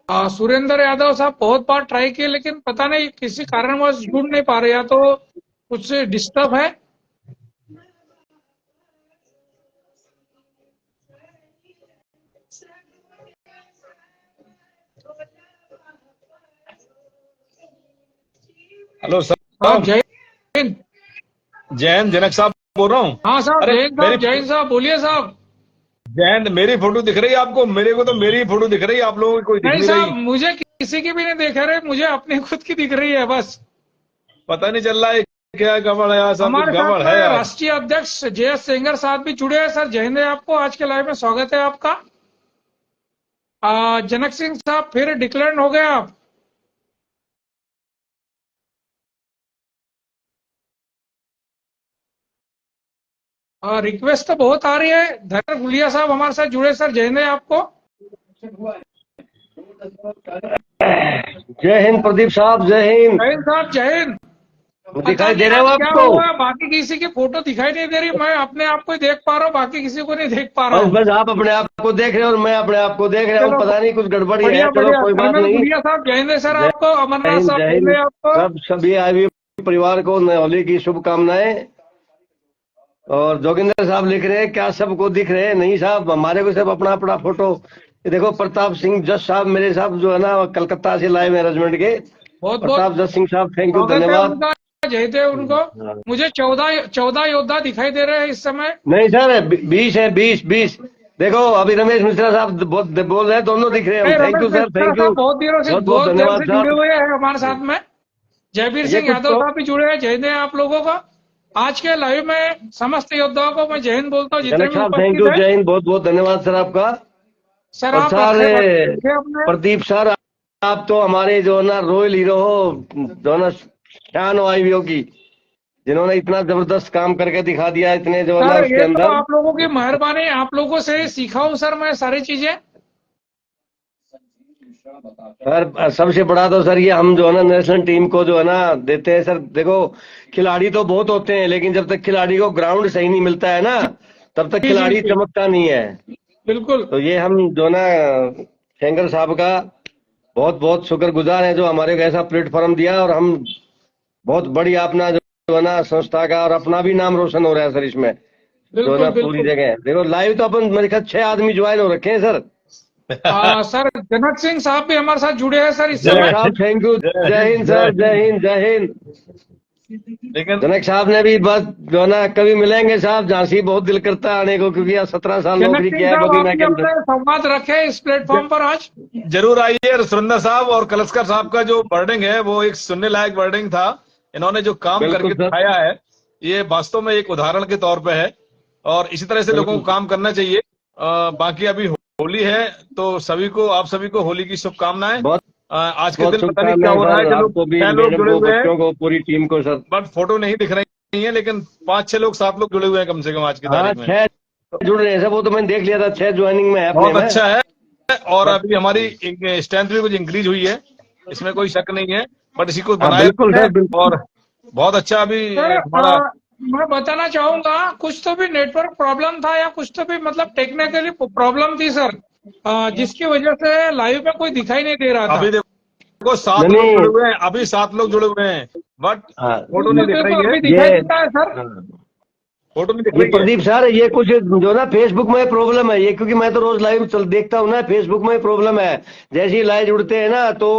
सुरेंद्र यादव साहब बहुत बार ट्राई किए, लेकिन पता नहीं किसी कारणवश जुड़ नहीं पा रहे, या तो कुछ डिस्टर्ब है। Hello sir. जय हिंद। जयंत जनक साहब बोल रहा हूँ। हाँ साहब, अरे जय हिंद साहब, जय हिंद साहब, बोलिए साहब। जयंत, मेरी फोटो दिख रही है आपको? मेरे को तो मेरी ही फोटो दिख रही है, आप लोगों की कोई दिख नहीं नहीं साहब, रही। मुझे किसी की भी नहीं दिख रही, मुझे अपनी खुद की दिख रही है बस। पता नहीं चल रहा है क्या गड़बड़ है यार, सब कुछ हमारे साथ गड़बड़ में है यार। राष्ट्रीय अध्यक्ष JS सेंगर साहब भी जुड़े हैं। सर जय हिंद है आपको, आज के लाइव में स्वागत है आपका। जनक सिंह साहब फिर डिक्लेयर हो गए आप। रिक्वेस्ट तो बहुत आ रही है। धनर गुलिया साहब हमारे साथ जुड़े। सर जय हिंद है आपको। जय हिंद प्रदीप साहब, जय हिंद। जय हिंद साहब, जय हिंद। दिखाई पता दे नहीं रहे हो आज क्या आपको? हुआ, बाकी किसी की फोटो दिखाई नहीं दे रही। मैं अपने आप को ही देख पा रहा हूँ, बाकी किसी को नहीं देख पा रहा बस हूँ। बस आप अपने आप को देख रहे हो और मैं अपने आप को देख रहा हूँ, चलो पता नहीं कुछ गड़बड़ी है। बढ़िया चलो बढ़िया। कोई बात धर्मेंद्र नहीं। गुलिया साहब जय हिंद है सर जय आपको। अमरनाथ हिंद, साहब जय जय हिंद हिंद। है आपको। सब सभी आईवी परिवार को होली की शुभकामनाएं। और जोगिंदर साहब लिख रहे हैं क्या सबको दिख रहे हैं? नहीं साहब, हमारे को सब अपना अपना फोटो। ये देखो प्रताप सिंह जस साहब मेरे साहब जो है ना कलकत्ता से लाए हैं रेजिमेंट के। बहुत प्रताप बहुत जस सिंह साहब, थैंक यू, स्वागत है धन्यवाद। उनका, जय हिंद है उनको। मुझे 14 योद्धा दिखाई दे रहे हैं इस समय। नहीं सर, 20 है, 20। देखो अभी रमेश मिश्रा साहब बोल रहे हैं, दोनों दिख रहे हैं। Ramesh thank you sir, Mishra thank you, साहब बहुत देर से बहुत धन्यवाद जुड़े साहब। हुए हैं हमारे साथ में। जयवीर ये सिंह कुछ यादव साहब भी जुड़े हैं। जय हिंद है आप लोगों को। आज के लाइव में समस्त योद्धाओं को मैं जय हिंद बोलता हूँ, जितने जनक भी साहब थैंक उपस्थित यू, है। जय हिंद, बहुत बहुत धन्यवाद सर आपका। सर और आप सर रखे अपने। प्रदीप सर आप तो हमारे जो है ना रॉयल हीरो हो, जो है ना शान हो आईवीओ की, जिन्होंने इतना जबरदस्त काम करके दिखा दिया इतने जो है ना सर उसके ये तो अंदर। आप लोगों की मेहरबानी, आप लोगों से सीखा हूँ सर मैं सारी चीजें। सर सबसे बड़ा तो सर ये हम जो है ना नेशनल टीम को जो है ना देते हैं सर। देखो खिलाड़ी तो बहुत होते हैं, लेकिन जब तक खिलाड़ी को ग्राउंड सही नहीं मिलता है ना, तब तक जी जी खिलाड़ी जी, चमकता नहीं है। बिल्कुल। तो ये हम जो है ना सेंगर साहब का बहुत बहुत शुक्रगुजार है, जो हमारे को ऐसा प्लेटफॉर्म दिया, और हम बहुत बड़ी अपना जो है ना संस्था का और अपना भी नाम रोशन हो रहा है सर इसमें, जो है बिल्कुल ना पूरी बिल्कुल। जगह। देखो लाइव तो अपन मेरे ख्याल 6 आदमी ज्वाइन हो रखे हैं सर। सर जनक सिंह साहब भी हमारे साथ जुड़े हैं सर इस जनक समय। जय साहब थैंक यू, जय जय हिंद हिंद जय सर, जय हिंद। हिंद जय हिंद। लेकिन जनक साहब ने भी बस जो है ना कभी मिलेंगे साहब, झांसी बहुत दिल करता है आने को, क्योंकि यहाँ 17 साल जनक नौकरी सिंह किया है साहब आप बबीना भी के अंदर। अपने संवाद रखे इस प्लेटफॉर्म पर आज। जरूर आइए। सुरेंद्र साहब और कलस्कर साहब का जो वर्डिंग है वो एक सुनने लायक वर्डिंग था। इन्होंने जो काम बिल्कुल करके सर, दिखाया है ये वास्तव में एक उदाहरण के तौर पे है, और इसी तरह से लोगों बिल्कुल को काम करना चाहिए। बाकी अभी होली है तो सभी को, आप सभी को होली की शुभकामनाएं। बहुत आज के बहुत दिन पता नहीं क्या शुभकामनाएं हो रहा है, सर, जो लोग आपको भी, 6 लोग मैडम जुड़े को, हुए हैं, बच्चों को, पूरी टीम को सर। बट फोटो नहीं दिख रही है, लेकिन 5-6 लोग 7 लोग जुड़े हुए हैं कम से कम आज की हाँ तारीख में। 6 जुड़ रहे हैं सर, वो तो मैंने देख लिया था, 6 ज्वाइनिंग में है अपने बहुत में। अच्छा है, और बट अभी हमारी स्ट्रेंथ भी कुछ इंक्रीज हुई है, इसमें कोई शक नहीं है, बट इसी को हाँ बनाए बिल्कुल रखें। सर, बिल्कुल। और बहुत अच्छा अभी सर हमारा मैं बताना चाहूंगा, कुछ तो भी नेटवर्क प्रॉब्लम था या कुछ तो भी मतलब टेक्निकली प्रॉब्लम थी सर, जिसकी वजह से लाइव में कोई दिखाई नहीं दे रहा था। अभी देखो 7 नहीं लोग जुड़े नहीं, हुए हैं, अभी 7 लोग जुड़े हुए हैं, बट हाँ फोटो नहीं बिल्कुल दिख बिल्कुल, रही है। अभी दिखाई ये देता है सर। फोटो नहीं दिख ये रही है। प्रदीप सर, ये कुछ जो ना फेसबुक में प्रॉब्लम है ये, क्योंकि मैं तो रोज लाइव चल देखता हूँ ना, फेसबुक में प्रॉब्लम है। जैसे ही लाइव जुड़ते हैं ना तो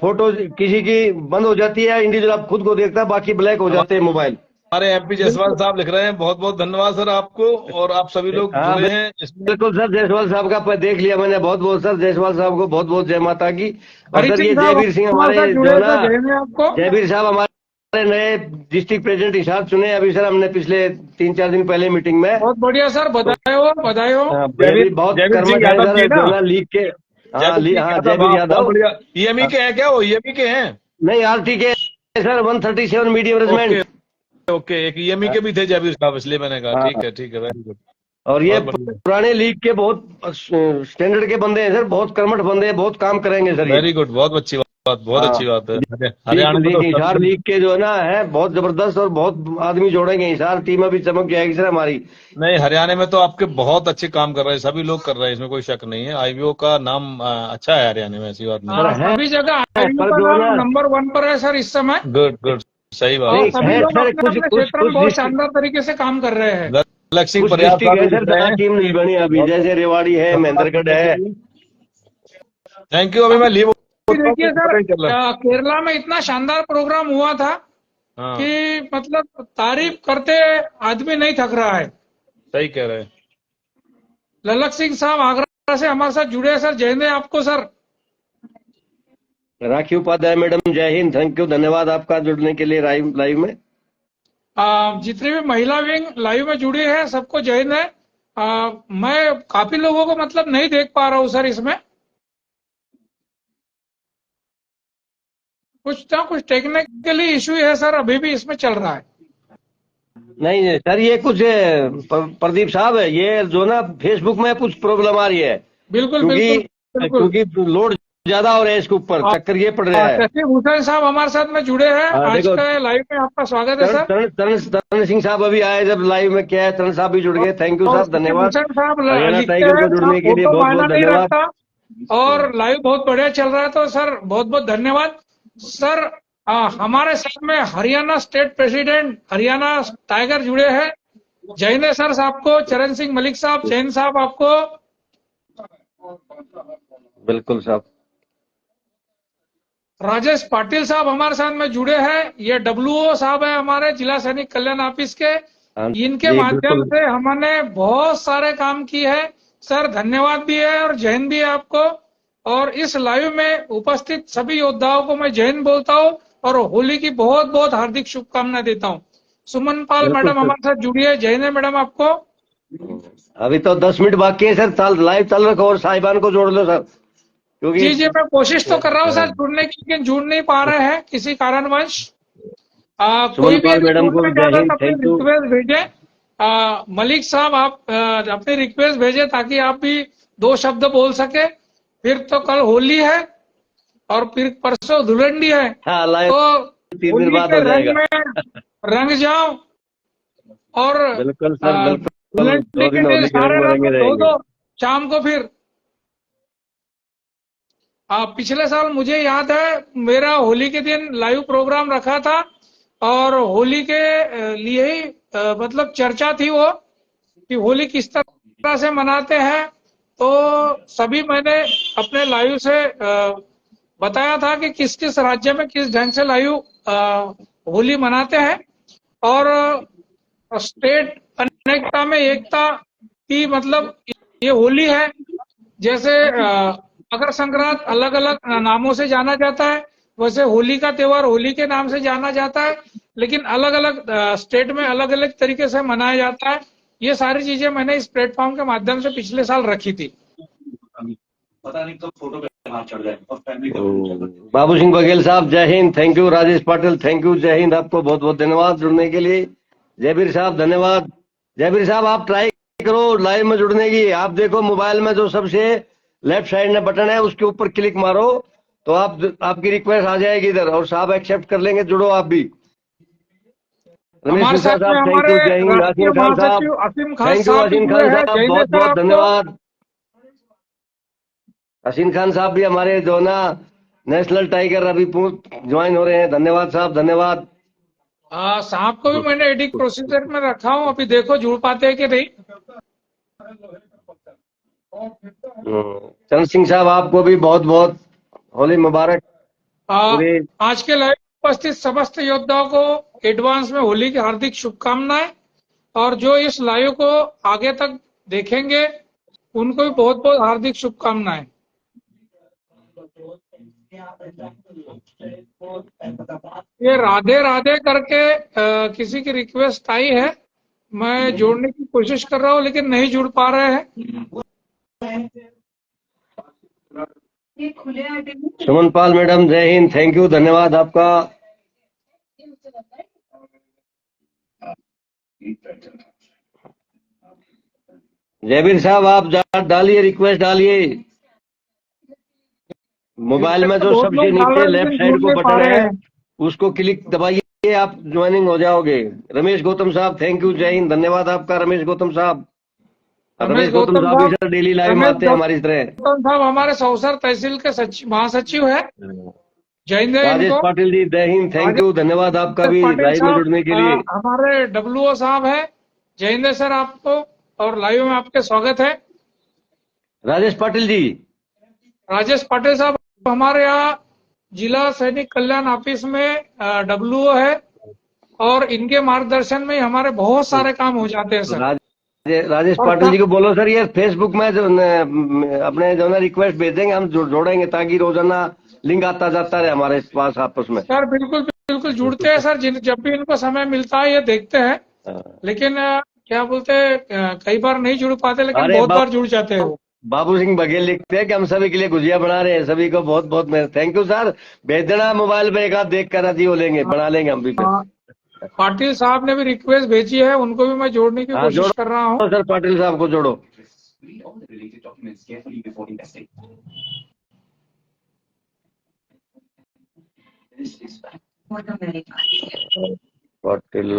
फोटो किसी की बंद हो जाती है, इंडिविजुअल आप खुद को देखता है, बाकी ब्लैक हो जाते हैं मोबाइल। हमारे एमपी जायसवाल साहब लिख रहे हैं, बहुत बहुत धन्यवाद सर आपको, और आप सभी लोग हाँ जुड़े हैं इसमें। बिल्कुल सर, जायसवाल साहब का देख लिया मैंने, बहुत बहुत सर जायसवाल साहब को बहुत बहुत जय माता की। और हरि सर सिंह ये साहब जयवीर सिंह हमारे हमारे साथ जुड़े जो हैं ना, सर, जय में आपको। जयवीर साहब हमारे नए डिस्ट्रिक्ट प्रेसिडेंट हिसाब चुने अभी सर, हमने पिछले 3-4 दिन पहले मीटिंग में। बहुत बढ़िया सर, तो बधाई हो बधाई हो। ये भी बहुत जयवीर सिंह कर्मठ है यादव जी सर, है जो ना? ना लीग के। हाँ जयवीर सिंह हाँ यादव, जयवीर बहुत यादव। बढ़िया। ईएमई के हैं क्या? वो ईएमई के हैं? नहीं आरटी के sir, 137 medium okay regiment. Okay, एक ईएमई के भी थे जयवीर साहब, इसलिए मैंने कहा हाँ, ठीक है, वेरी गुड, और ये बहुत बढ़िया, पुराने लीग के बहुत स्टैंडर्ड के बंदे हैं सर, बहुत कर्मठ बंदे हैं, बहुत काम करेंगे सर ये। वेरी गुड, बहुत अच्छी बात, बहुत हाँ अच्छी बात है। लीग हरियाणा में लीग तो हिसार लीग के जो है ना है बहुत जबरदस्त, और बहुत आदमी जोड़ेंगे, हिसार टीम अभी चमक जाएगी सर हमारी। नहीं, हरियाणा में तो आपके बहुत अच्छे काम कर रहे हैं, सभी लोग कर रहे हैं, इसमें कोई शक नहीं है। आईवीओ का नाम अच्छा है हरियाणा में, ऐसी बात नहीं सर है, सभी जगह आईयू पर का जो है नाम ना, नंबर 1 पर है सर इस समय। है। गुड गुड, सही बात और नहीं सभी है लोग सर, अपने कुछ अपने कुछ क्षेत्र में कुछ बहुत डिस्ट्रिक्ट, शानदार तरीके से काम कर रहे हैं। लक्ष्य सिंह कुछ प्रयास डिस्ट्रिक्ट है साहब भी सर लिख रहे जहाँ हैं। टीम नहीं बनी अभी, जैसे रेवाड़ी है, महेंद्रगढ़ है। थैंक यू, अभी मैं लीव होता हूँ, देखिए सर, पता ही चल रहा है। केरला में इतना शानदार प्रोग्राम हुआ था हाँ, कि मतलब तारीफ करते आदमी नहीं थक रहा है। सही कह रहे हैं। ललक सिंह साहब आगरा से हमारे साथ जुड़े हैं सर, जय हिंद है आपको सर। राखी उपाध्याय मैडम जय हिंद, थैंक यू, धन्यवाद आपका जुड़ने के लिए लाइव लाइव में। जितनी भी महिला विंग लाइव में जुड़ी है सबको जय हिंद है। मैं काफी लोगों को मतलब नहीं देख पा रहा हूँ सर इसमें, कुछ ना कुछ टेक्निकली इशू है सर, अभी भी इसमें चल रहा है। नहीं सर, ये कुछ प्रदीप साहब है, ये जो ना फेसबुक में कुछ प्रॉब्लम आ रही है, बिल्कुल क्योंकि बिल्कुल बिल्कुल। क्योंकि लोड ज्यादा हो रहा है इसके ऊपर, चक्कर ये पड़ रहा है। शकीब हुसैन साहब हमारे साथ में जुड़े हैं, हाँ, आज देखो, का लाइव में आपका स्वागत है सर। तरण सिंह साहब अभी आए जब लाइव में, क्या है, तरण साहब भी जुड़ गए, थैंक यू और साहब, धन्यवाद। हुसैन साहब हरियाणा लिखते टाइगर हैं को जुड़ने के लिए फोटो बहुत मायना बहुत नहीं धन्यवाद। रखता, और लाइव बहुत बढ़िया चल रहा है, तो सर बहुत बहुत धन्यवाद सर। हमारे साथ में Haryana state president Haryana tiger जुड़े हैं, जय हिंद सर साहब को। चरण सिंह मलिक साहब, जैन साहब आपको। बिल्कुल साहब। राजेश पाटिल साहब हमारे साथ में जुड़े हैं, ये डब्ल्यूओ साहब है हमारे जिला सैनिक कल्याण ऑफिस के, हाँ इनके जी, माध्यम बिल्कुल। से हमने बहुत सारे काम किए हैं सर, धन्यवाद भी है और जय हिंद भी है आपको। और इस लाइव में उपस्थित सभी योद्धाओं को मैं जय हिंद बोलता हूँ और होली की बहुत बहुत हार्दिक शुभकामनाएं देता हूँ। सुमन पाल बिल्कुल मैडम सर। हमारे साथ जुड़ी है, जय हिंद है मैडम आपको। अभी तो 10 मिनट बाकी है सर, लाइव चल रखो, और साहिबान को जोड़ लो सर। क्योंकि जी जी, मैं कोशिश तो कर रहा हूँ सर जुड़ने की, लेकिन जुड़ नहीं पा रहे हैं किसी कारणवश। कोई सुमन भी पाल अगर मैडम को जुड़ना जय चाहता है हिंद, तो अपनी थैंक यू। रिक्वेस्ट भेजे। मलिक साहब, आप अपनी रिक्वेस्ट भेजे ताकि आप भी दो शब्द बोल सके। फिर तो कल होली है और फिर परसों धुलंडी है, हाँ, लाइव तो 3 दिन होली बाद के हो रंग जाएगा। में रंग जाओ। और बिल्कुल सर, बिल्कुल, धुलंडी 2 के दिन दिन होली के सारे रंग में रंग रंगे धो रहेंगे। दो शाम को। फिर पिछले साल मुझे याद है मेरा होली के दिन लाइव प्रोग्राम रखा था, और होली के लिए ही मतलब चर्चा थी वो कि होली किस तरह से मनाते हैं। तो सभी मैंने अपने लाइव से बताया था कि किस किस राज्य में किस ढंग से लाइव होली मनाते हैं। और स्टेट अनेकता में एकता की मतलब ये होली है। जैसे मकर संक्रांत अलग अलग नामों से जाना जाता है, वैसे होली का त्योहार होली के नाम से जाना जाता है, लेकिन अलग अलग स्टेट में अलग अलग तरीके से मनाया जाता है। ये सारी चीजें मैंने इस प्लेटफॉर्म के माध्यम से पिछले साल रखी थी। बाबू सिंह बघेल साहब जय Hind, thank you. Rajesh Patil thank you, जय हिंद। आपको बहुत बहुत धन्यवाद जुड़ने के लिए। जयवीर साहब धन्यवाद। जयवीर साहब आप ट्राई करो लाइव में जुड़ने की। आप देखो मोबाइल में जो सबसे लेफ्ट साइड में बटन है उसके ऊपर क्लिक मारो तो आपकी रिक्वेस्ट आ जाएगी इधर, और साहब एक्सेप्ट कर लेंगे। जुड़ो आप भी। रमेश हमारे मिश्रा साथ में साहब थैंक हमारे यू, जय हिंद। राष्ट्रीय हसीम खान साहब महासचिव असीम खान थैंक यू। साहब भी हसीम जुड़े खान हैं, साहब जय बहुत सर बहुत आपको। धन्यवाद। हसीन खान साहब भी हमारे जो ना नेशनल टाइगर अभी ज्वाइन हो रहे हैं। धन्यवाद साहब, धन्यवाद। साहब को भी मैंने एडिट प्रोसीजर में रखा हूँ, अभी देखो जुड़ पाते हैं कि नहीं। चंद्र सिंह साहब आपको भी बहुत बहुत होली मुबारक। पूरे आज के लाइव उपस्थित समस्त योद्धाओं को एडवांस में होली की हार्दिक शुभकामनाएं, और जो इस लाइव को आगे तक देखेंगे उनको भी बहुत बहुत हार्दिक शुभकामनाएं। ये राधे राधे करके किसी की रिक्वेस्ट आई है, मैं जोड़ने की कोशिश कर रहा हूँ लेकिन नहीं जुड़ पा रहे हैं। सुमन पाल मैडम जय हिंद, थैंक यू, धन्यवाद आपका। जयवीर साहब आप डालिए, रिक्वेस्ट डालिए। मोबाइल में जो बहुत सबसे लोग डाल रहे नीचे हैं लेफ्ट लेकिन जुड़ साइड को नहीं पा बटन रहे है हैं। उसको क्लिक दबाइए, आप ज्वाइनिंग हो जाओगे। रमेश गौतम साहब थैंक यू, जय हिंद, धन्यवाद आपका। रमेश गौतम साहब, रमेश रमेश गौतम गौतम साहब भी साहब सर डेली लाइव में रमेश आते हैं हमारी तरह। गौतम साहब हमारे सौसर तहसील के महासचिव है। जय हिंद है राजेश इनको। पाटिल जी जय हिंद, थैंक यू, धन्यवाद आपका भी पाटिल लाइव में साहब जुड़ने के लिए। हमारे डब्ल्यूओ साहब है। जय हिंद सर आपको, और लाइव में आपके स्वागत है। राजेश पाटिल जी, राजेश पाटिल साहब हमारे यहाँ जिला सैनिक कल्याण ऑफिस में डब्ल्यूओ है, और इनके मार्गदर्शन में हमारे बहुत सारे काम हो जाते हैं सर। राजेश और पाटिल जी को बोलो सर ये फेसबुक में जो अपने जो ना रिक्वेस्ट भेजेंगे हम जोड़ेंगे ताकि रोजाना लिंक आता जाता रहे हमारे पास आपस में। सर बिल्कुल बिल्कुल जुड़ते हैं सर, जब भी इनको समय मिलता है ये देखते हैं, लेकिन क्या बोलते हैं कई बार नहीं जुड़ पाते, लेकिन अरे बहुत बार जुड़ जाते हैं वो। बाबू सिंह बघेल लिखते हैं कि हम सभी के लिए गुजिया बना रहे हैं। सभी को बहुत बहुत थैंक यू सर। भेज देना मोबाइल पे, एक आध देख कर राजी हो लेंगे, बना लेंगे हम भी फिर। पाटिल साहब ने भी रिक्वेस्ट भेजी है, उनको भी मैं जोड़ने की हाँ कोशिश जोड़ो कर रहा हूँ। सर, पाटिल साहब को जोड़ो। पाटिल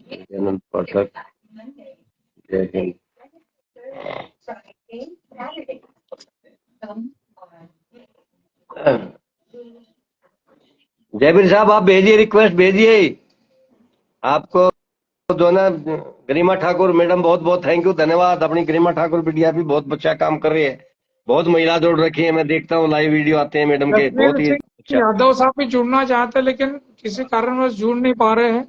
विजयानंद पाठक जय हिंद। जयवीर साहब आप भेजिए, रिक्वेस्ट भेजिए। आपको जो ना गरिमा ठाकुर मैडम बहुत बहुत थैंक यू, धन्यवाद। अपनी गरिमा ठाकुर बिटिया भी बहुत अच्छा काम कर रही है, बहुत महिला जोड़ रखी है। मैं देखता हूँ लाइव वीडियो आते हैं मैडम के, बहुत ही अच्छा। यादव साहब भी जुड़ना चाहते हैं लेकिन किसी कारणवश जुड़ नहीं पा रहे हैं।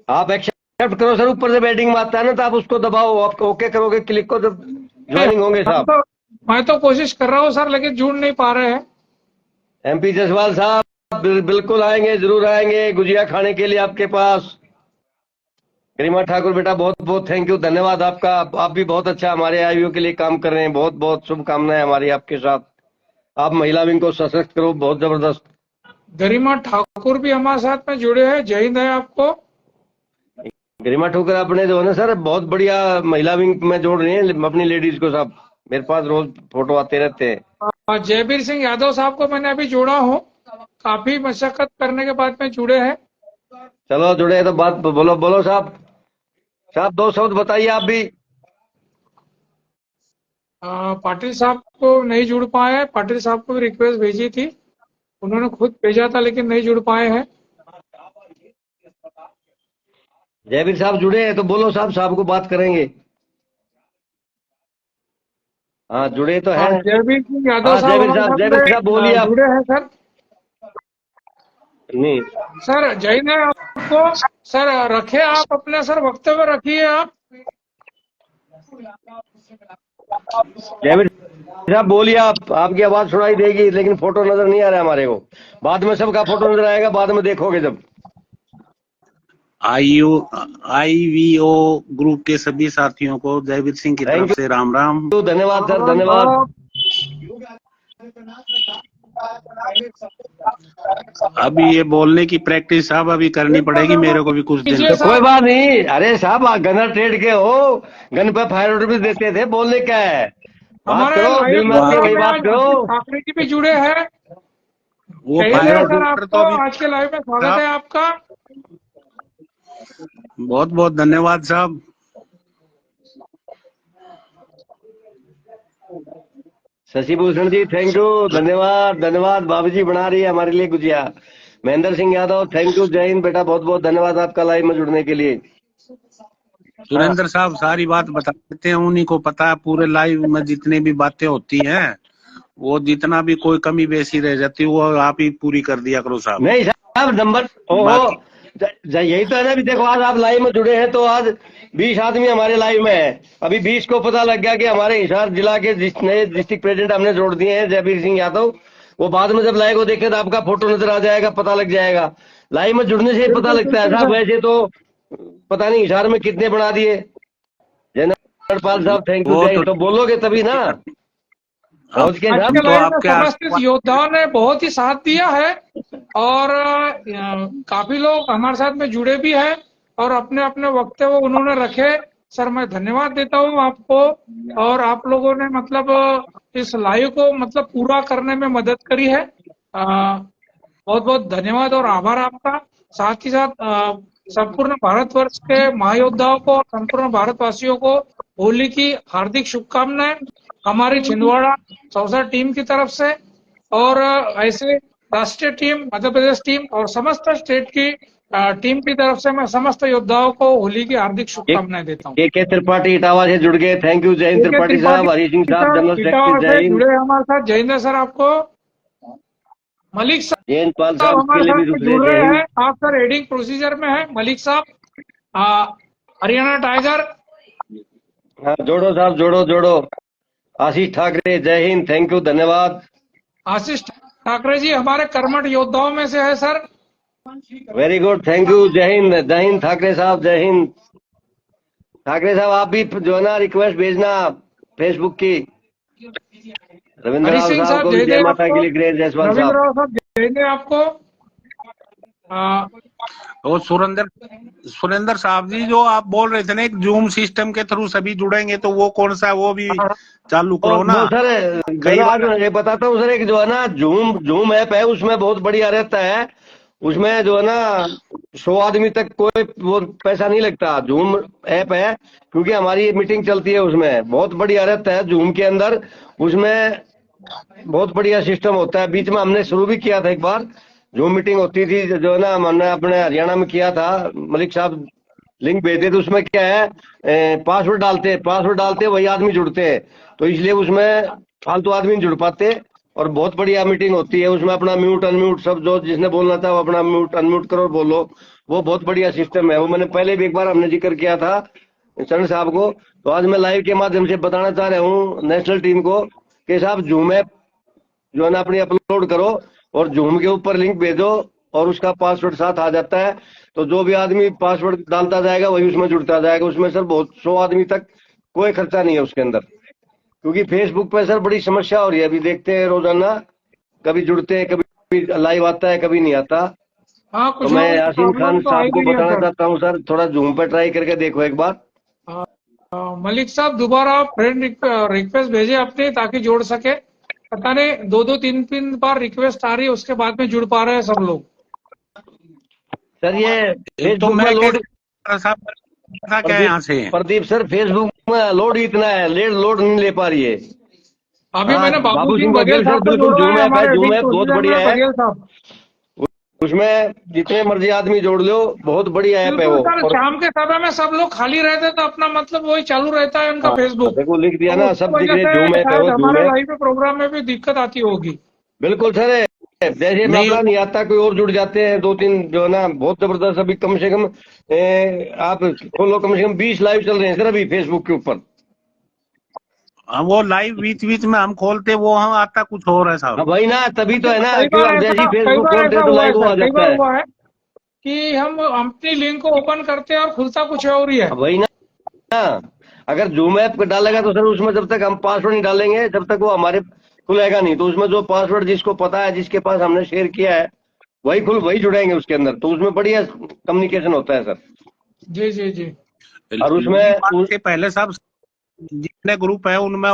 आप एक्सेप्ट करो सर, ऊपर से बैटिंग में आता है ना तो आप उसको दबाओ, आप ओके करोगे क्लिक को जब ज्वाइनिंग होंगे साहब। मैं तो कोशिश कर रहा हूँ सर, लेकिन जुड़ नहीं पा रहे हैं। MP जसवाल साहब बिल्कुल आएंगे, जरूर आएंगे गुजिया खाने के लिए आपके पास। गरिमा ठाकुर बेटा बहुत बहुत थैंक यू, धन्यवाद आपका। आप भी बहुत अच्छा हमारे आईवीओ के लिए काम कर रहे हैं, बहुत बहुत शुभकामनाएं हमारी आपके साथ। आप महिला विंग को सशक्त करो, बहुत जबरदस्त। गरिमा ठाकुर भी हमारे साथ में जुड़े हैं, जय हिंद है आपको। गरिमा ठाकुर अपने जो है ना सर, बहुत बढ़िया महिला विंग में जोड़ रही हैं अपनी लेडीज को सब। मेरे पास रोज फोटो आते रहते हैं। और जयवीर सिंह यादव साहब को मैंने अभी जोड़ा हूँ, काफी मशक्कत करने के बाद में जुड़े हैं। चलो जुड़े हैं तो बात बोलो बोलो साहब। साहब 2 शब्द बताइए आप भी। पाटिल साहब को नहीं जुड़ पाए हैं, पाटिल साहब को भी रिक्वेस्ट भेजी थी, उन्होंने खुद भेजा था लेकिन नहीं जुड़ पाए हैं। जयवीर साहब जुड़े हैं तो बोलो साहब, साहब को बात करेंगे। हाँ जुड़े तो है। और जयवीर सिंह यादव हाँ साहब हमारे जयवीर साहब साथ बोलिए में आप। जुड़े हैं सर। नहीं सर जय हिंद है आपको। सर रखे आप अपने सर वक्तव्य रखिए आप। जयवीर साहब बोलिए आप, आपकी आवाज सुनाई देगी लेकिन फोटो नजर नहीं आ रहा है हमारे को। बाद में सबका फोटो नजर आएगा, बाद में देखोगे जब। आईवीओ ग्रुप के सभी साथियों को जयवीर सिंह की थैंक तरफ से राम राम। यू, धन्यवाद सर, धन्यवाद। अभी ये बोलने की प्रैक्टिस साहब अभी करनी पड़ेगी मेरे को भी कुछ दिन। कीजिए कोई बात नहीं, अरे साहब आप गनर ट्रेड के हो, गन पे फायर ऑर्डर भी देते थे, बोलने क्या है, बात हमारे करो, दिल लाइव में आती है प्रोग्राम वही में बात आज करो। ठाकरे जी भी जुड़े हैं। वो जय हिंद फायर है सर ऑर्डर तो आपको, अभी आज के लाइव में स्वागत है आपका। बहुत बहुत धन्यवाद साहब। शशिभूषण जी थैंक यू, धन्यवाद धन्यवाद। बाबू जी बना रही है हमारे लिए गुजिया। महेंद्र सिंह यादव थैंक यू, जय हिंद बेटा, बहुत बहुत धन्यवाद आपका लाइव में जुड़ने के लिए। सुरेंद्र साहब सारी बात बता देते हैं, उन्हीं को पता है पूरे लाइव में जितनी भी बातें होती हैं, वो जितना भी कोई कमी बेसी रह जाती है वो आप ही पूरी कर दिया करो साहब। नहीं साहब नंबर ओहो, यही तो है ना। अभी देखो आज आप लाइव में जुड़े हैं तो आज 20 आदमी हमारे लाइव में है। अभी 20 को पता लग गया कि हमारे हिसार जिला के नए डिस्ट्रिक्ट प्रेसिडेंट हमने जोड़ दिए हैं, जयवीर सिंह यादव। वो बाद में जब लाइव को देखे तो आपका फोटो नजर आ जाएगा, पता लग जाएगा। लाइव में जुड़ने से ही पता लगता है साहब, वैसे तो पता नहीं हिसार में कितने बना दिए। जयपाल साहब थैंक यू, जय। तो बोलोगे तभी ना पहुंच के आज साहब। के तो लाइव में आपके समस्त योद्धाओं ने बहुत ही साथ दिया है और काफी लोग हमारे साथ में जुड़े भी हैं और अपने अपने वक्तव्य उन्होंने रखे। सर मैं धन्यवाद देता हूं आपको, और आप लोगों ने मतलब इस लाइव को मतलब पूरा करने में मदद करी है। बहुत बहुत धन्यवाद और आभार आपका। साथ ही साथ संपूर्ण भारतवर्ष के महायोद्धाओं को, संपूर्ण भारतवासियों को होली की हार्दिक शुभकामनाएं हमारी छिंदवाड़ा सौसा टीम की तरफ से, और ऐसे राष्ट्रीय टीम, मध्य प्रदेश टीम और समस्त स्टेट की टीम की तरफ से मैं समस्त योद्धाओं को होली की हार्दिक शुभकामनाएं देता हूँ। के त्रिपाठी इटावा से जुड़ गए, थैंक यू, जय हिंद त्रिपाठी साहब। हरी सिंह साहब जनरल सेक्रेटरी, जय हिंद। जुड़े हमारे साथ, जय हिंद सर आपको। मलिक साहब जयंत पाल साहब के हमारे लिए भी साथ दूसरे जुड़ जय रहे हिंद। हैं, आप सर हेडिंग प्रोसीजर में है। मलिक साहब हरियाणा टाइगर। हाँ जोड़ो साहब, जोड़ो जोड़ो। आशीष ठाकरे जय हिंद, थैंक यू, धन्यवाद। आशीष ठाकरे जी हमारे कर्मठ योद्धाओं में से है sir. Very good, thank you, जय हिंद ठाकरे साहब, जय हिंद। ठाकरे साहब आप भी जो है ना रिक्वेस्ट भेजना फेसबुक की। रविंद्र हरि राव सिंह साहब साहब को भी जय जय जय माता आपको। के लिए, ग्रेट जायसवाल रविंद्र साहब। राव साहब जय जय आपको। और सुरेंद्र साहब जी जो आप बोल रहे थे ना एक जूम सिस्टम के थ्रू सभी जुड़ेंगे, तो वो कौन सा, वो भी चालू करो ना। वो सर कई आज बार ये बताता हूँ सर, एक जो है ना जूम ऐप है, उसमें बहुत बढ़िया रहता है। उसमें जो है ना 100 आदमी तक कोई वो पैसा नहीं लगता। जूम ऐप है, क्योंकि हमारी मीटिंग चलती है उसमें, बहुत बढ़िया रहता है जूम के अंदर। उसमें बहुत बढ़िया सिस्टम होता है। बीच में हमने शुरू भी किया था एक बार, जूम मीटिंग होती थी जो है ना, हमने अपने हरियाणा में किया था। मलिक साहब लिंक भेजते तो उसमें क्या है, पासवर्ड डालते वही आदमी जुड़ते हैं, तो इसलिए उसमें फालतू आदमी नहीं जुड़ पाते। और बहुत बढ़िया मीटिंग होती है उसमें, अपना म्यूट अनम्यूट सब, जो जिसने बोलना था वो अपना म्यूट अनम्यूट करो और बोलो। वो बहुत बढ़िया सिस्टम है। वो मैंने पहले भी एक बार हमने जिक्र किया था चरण साहब को, तो आज मैं लाइव के माध्यम से बताना चाह रहा हूँ नेशनल टीम को कि साहब जूम ऐप जो है ना अपनी अपलोड करो और जूम के ऊपर लिंक भेजो और उसका पासवर्ड साथ आ जाता है, तो जो भी आदमी पासवर्ड डालता जाएगा वही उसमें जुड़ता जाएगा। उसमें सर बहुत 100 आदमी तक कोई खर्चा नहीं है उसके अंदर। क्योंकि फेसबुक पे सर बड़ी समस्या हो रही है, अभी देखते हैं रोजाना, कभी जुड़ते हैं, कभी लाइव आता है, कभी नहीं आता। हाँ, तो कुछ मैं लोगों की यासीन प्रॉब्लम खान तो आ ही साहब को गई है बताना सर। चाहता हूँ सर, थोड़ा जूम पे ट्राई करके देखो एक बार। मलिक साहब दोबारा आप फ्रेंड रिक्वेस्ट भेजे अपनी, ताकि जोड़ सके। पता नहीं 2-2 3-3 बार रिक्वेस्ट आ रही है, उसके बाद में जुड़ पा रहे हैं सब लोग। सर ये एक तो फेसबुक में मैं लोड, कैसे साहब पता क्या है प्रदीप यहाँ से। प्रदीप सर फेसबुक में लोड ही इतना है, लोड नहीं ले पा रही है। अभी हाँ मैंने बाबू बाबू सिंह सिंह बघेल बघेल सर साहब को बिल्कुल जोड़ा जूम है, ऐप है, हमारे जूम एडिंग ऐप बहुत प्रोसीजर बढ़िया में है। बघेल साहब। उसमें जितने मर्जी आदमी जोड़ लो, बहुत बढ़िया ऐप है बिल्कुल वो। सर, और शाम के समय में सब लोग खाली रहते तो अपना मतलब वही चालू रहता है उनका हाँ फेसबुक। देखो लिख दिया तो ना, उसकी सब दिख वजह रहे, से जूम ऐप है शायद वो, जूम हमारे ऐप। लाइव में प्रोग्राम में भी दिक्कत आती होगी। बिल्कुल सर, जैसे नहीं मामला नहीं आता, कोई और जुड़ जाते हैं, 2-3 जो है ना, बहुत जबरदस्त। अभी कम से कम आप खोलो, कम से कम 20 लाइव चल रहे हैं सर अभी फेसबुक के ऊपर। वो लाइव बीच बीच में हम खोलते, वो हम आता कुछ और है हाँ साहब। भाई ना, तभी तो है ना, कई क्यों बार हम जैसे ही ऐसा कई फेसबुक बार खोलते ऐसा हैं तो हुआ है लाइव वो सर, आ कई जाता बार है। हुआ है कि हम अपनी लिंक को ओपन करते हैं और खुलता कुछ और ही है। अब वही ना, अगर जूम ऐप डालेगा तो सर उसमें जब तक हम पासवर्ड नहीं डालेंगे, जब तक वो हमारे खुलेगा नहीं। तो उसमें जो पासवर्ड जिसको पता है, जिसके पास हमने शेयर किया है, वही जुड़ेंगे उसके अंदर, तो उसमें बढ़िया कम्युनिकेशन होता है सर। जी जी जी। और ये बात उसमें के पहले साहब जितने ग्रुप है उनमें